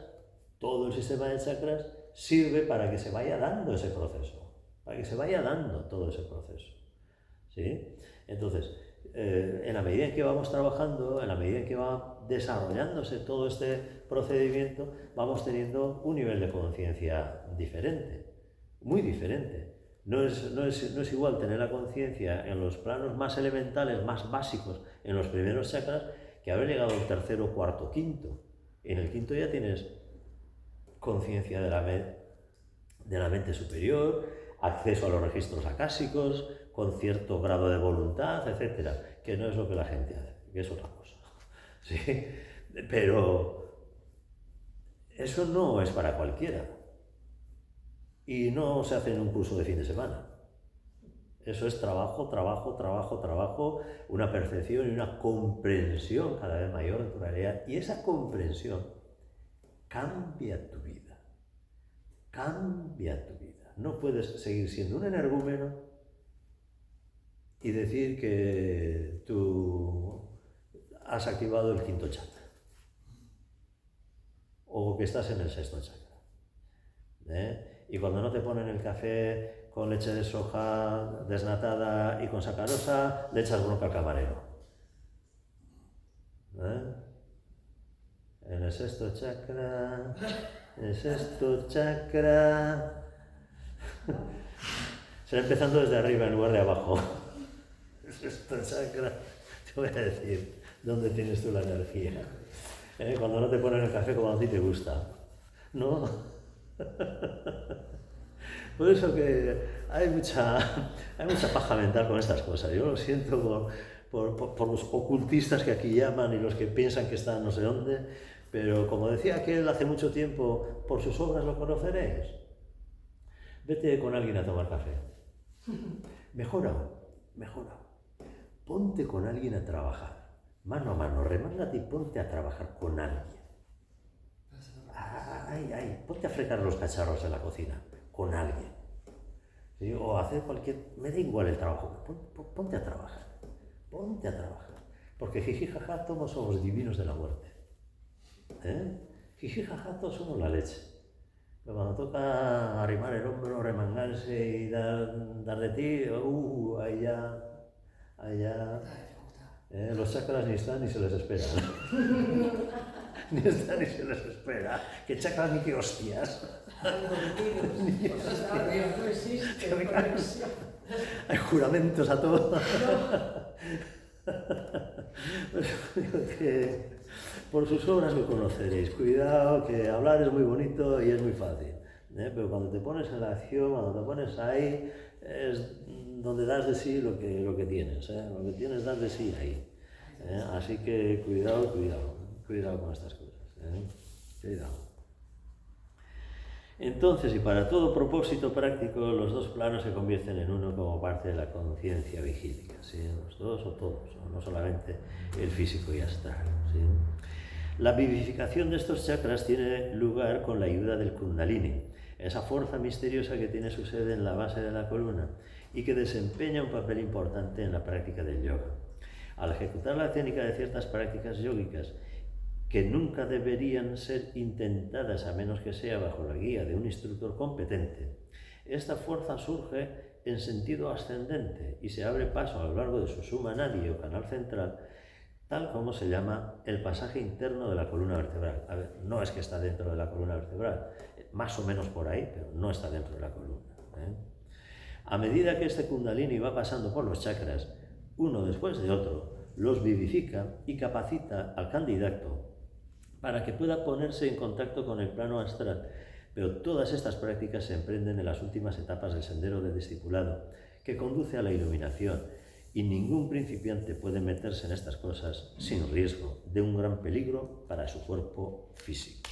sirve para que se vaya dando ese proceso, para que se vaya dando todo ese proceso, ¿sí? Entonces, en la medida en que vamos trabajando, en la medida en que va desarrollándose todo este procedimiento, vamos teniendo un nivel de conciencia diferente, muy diferente. No es igual tener la conciencia en los planos más elementales, más básicos, en los primeros chakras, que haber llegado al 3.º, 4.º, 5.º. En el 5.º ya tienes conciencia de la mente superior, acceso a los registros acásicos, con cierto grado de voluntad, etcétera, que no es lo que la gente hace, que es otra cosa, ¿sí? Pero eso no es para cualquiera, y no se hace en un curso de fin de semana. Eso es trabajo, una percepción y una comprensión cada vez mayor de tu realidad, y esa comprensión cambia tu vida, No puedes seguir siendo un energúmeno y decir que tú has activado el 5.º chakra o que estás en el 6.º chakra, Y cuando no te ponen el café con leche de soja desnatada y con sacarosa, le echas bronca al camarero, En el 6.º chakra, será empezando desde arriba en lugar de abajo. Esto chakra, te voy a decir dónde tienes tú la energía. Cuando no te ponen el café como a ti te gusta, ¿no? Por eso que hay mucha paja mental con estas cosas. Yo lo siento por los ocultistas que aquí llaman y los que piensan que están no sé dónde, pero como decía aquel hace mucho tiempo, por sus obras lo conoceréis. Vete con alguien a tomar café. Mejora. Ponte con alguien a trabajar, mano a mano, remángate y ponte a trabajar con alguien. Ponte a fregar los cacharros en la cocina, con alguien. ¿Sí? O hacer me da igual el trabajo, ponte a trabajar. Porque jiji jaja, todos somos divinos de la muerte. Jiji jaja, todos somos la leche. Pero cuando toca arrimar el hombro, remangarse y dar de ti, ahí ya los chakras ni están ni se les espera. Ni están ni se les espera. ¿Qué chakras ni qué hostias? No existe conexión. Hay juramentos a todo. Que por sus obras me conoceréis. Cuidado, que hablar es muy bonito y es muy fácil. Pero cuando te pones en la acción, cuando te pones ahí, es donde das de sí lo que tienes. Lo que tienes, das de sí ahí. Así que cuidado con estas cosas. Cuidado. Entonces, y para todo propósito práctico, los dos planos se convierten en uno como parte de la conciencia vigílica, ¿sí? Los dos o todos, no solamente el físico y astral, ¿sí? La vivificación de estos chakras tiene lugar con la ayuda del Kundalini, esa fuerza misteriosa que tiene su sede en la base de la columna y que desempeña un papel importante en la práctica del yoga. Al ejecutar la técnica de ciertas prácticas yógicas, que nunca deberían ser intentadas a menos que sea bajo la guía de un instructor competente, esta fuerza surge en sentido ascendente y se abre paso a lo largo de su suma nadi o canal central, tal como se llama el pasaje interno de la columna vertebral. A ver, no es que está dentro de la columna vertebral, más o menos por ahí, pero no está dentro de la columna. A medida que este Kundalini va pasando por los chakras, uno después de otro, los vivifica y capacita al candidato para que pueda ponerse en contacto con el plano astral, pero todas estas prácticas se emprenden en las últimas etapas del sendero del discipulado, que conduce a la iluminación, y ningún principiante puede meterse en estas cosas sin riesgo de un gran peligro para su cuerpo físico.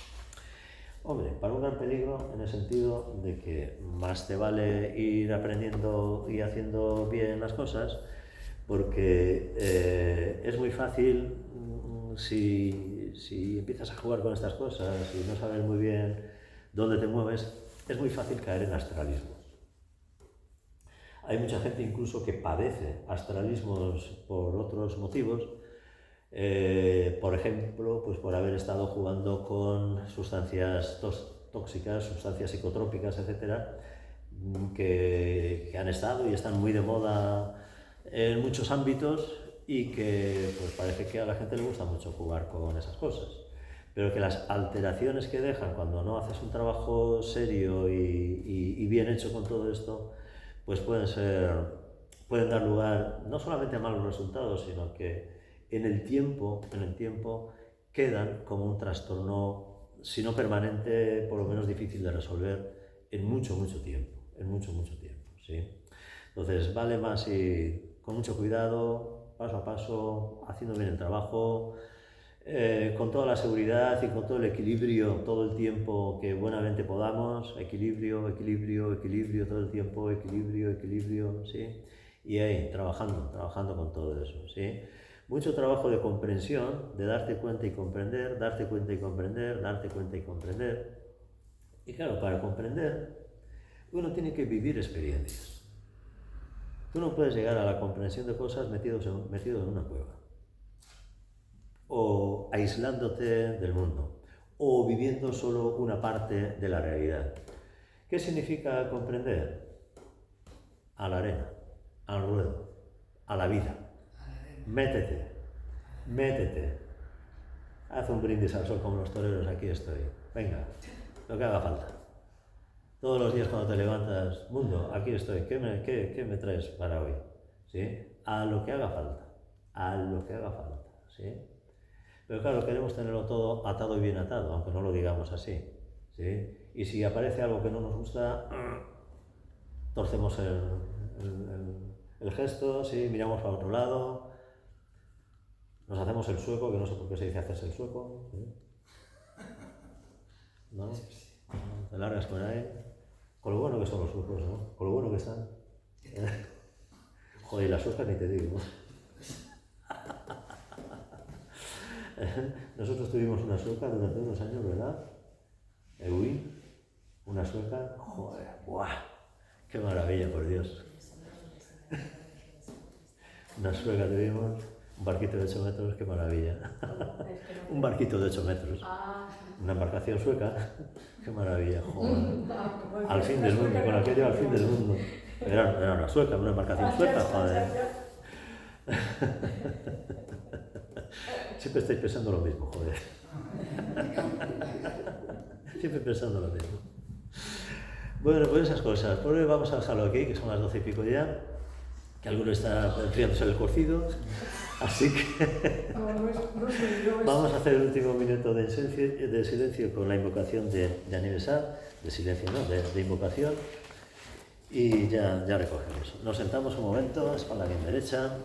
Hombre, para un gran peligro en el sentido de que más te vale ir aprendiendo y haciendo bien las cosas, porque es muy fácil si empiezas a jugar con estas cosas y no sabes muy bien dónde te mueves, es muy fácil caer en astralismos. Hay mucha gente incluso que padece astralismos por otros motivos, por ejemplo, pues por haber estado jugando con sustancias tóxicas, sustancias psicotrópicas, etcétera, que han estado y están muy de moda en muchos ámbitos y que pues parece que a la gente le gusta mucho jugar con esas cosas, pero que las alteraciones que dejan cuando no haces un trabajo serio y bien hecho con todo esto, pues pueden dar lugar no solamente a malos resultados, sino que en el tiempo quedan como un trastorno, si no permanente, por lo menos difícil de resolver en mucho tiempo, ¿sí? Entonces vale más ir con mucho cuidado, paso a paso, haciendo bien el trabajo, con toda la seguridad y con todo el equilibrio, todo el tiempo que buenamente podamos, equilibrio todo el tiempo, equilibrio, ¿sí? Y ahí, trabajando con todo eso, ¿sí? Mucho trabajo de comprensión, de darte cuenta y comprender, darte cuenta y comprender. Y claro, para comprender, uno tiene que vivir experiencias. Tú no puedes llegar a la comprensión de cosas metido en una cueva, o aislándote del mundo, o viviendo solo una parte de la realidad. ¿Qué significa comprender? A la arena, al ruedo, a la vida. Métete. Haz un brindis al sol como los toreros, aquí estoy. Venga, lo que haga falta. Todos los días cuando te levantas, mundo, aquí estoy, ¿qué me traes para hoy? ¿Sí? A lo que haga falta, ¿sí? Pero claro, queremos tenerlo todo atado y bien atado, aunque no lo digamos así, ¿sí? Y si aparece algo que no nos gusta, torcemos el gesto, ¿sí? Miramos para otro lado, nos hacemos el sueco, que no sé por qué se dice hacerse el sueco, ¿sí? ¿No? Te largas por ahí. Con lo bueno que son los suecos, ¿no? Con lo bueno que están. Joder, y las suecas ni te digo. Nosotros tuvimos una sueca durante unos años, ¿verdad? Ewi, una sueca. Joder, ¡buah! ¡Qué maravilla, por Dios! Una sueca tuvimos. Un barquito de 8 metros, qué maravilla. Un barquito de 8 metros. Una embarcación sueca, qué maravilla. Joder. Al fin del mundo, con aquello al fin del mundo. Era una sueca, una embarcación sueca, joder. Siempre estáis pensando lo mismo, joder. Siempre pensando lo mismo. Bueno, pues esas cosas. Por hoy vamos a dejarlo aquí, que son las 12 y pico ya. Que alguno está enfriándose el cocido. Así que vamos a hacer el último minuto de silencio con la invocación de aniversario, de silencio, ¿no? De invocación. Y ya recogemos. Nos sentamos un momento, espalda bien derecha.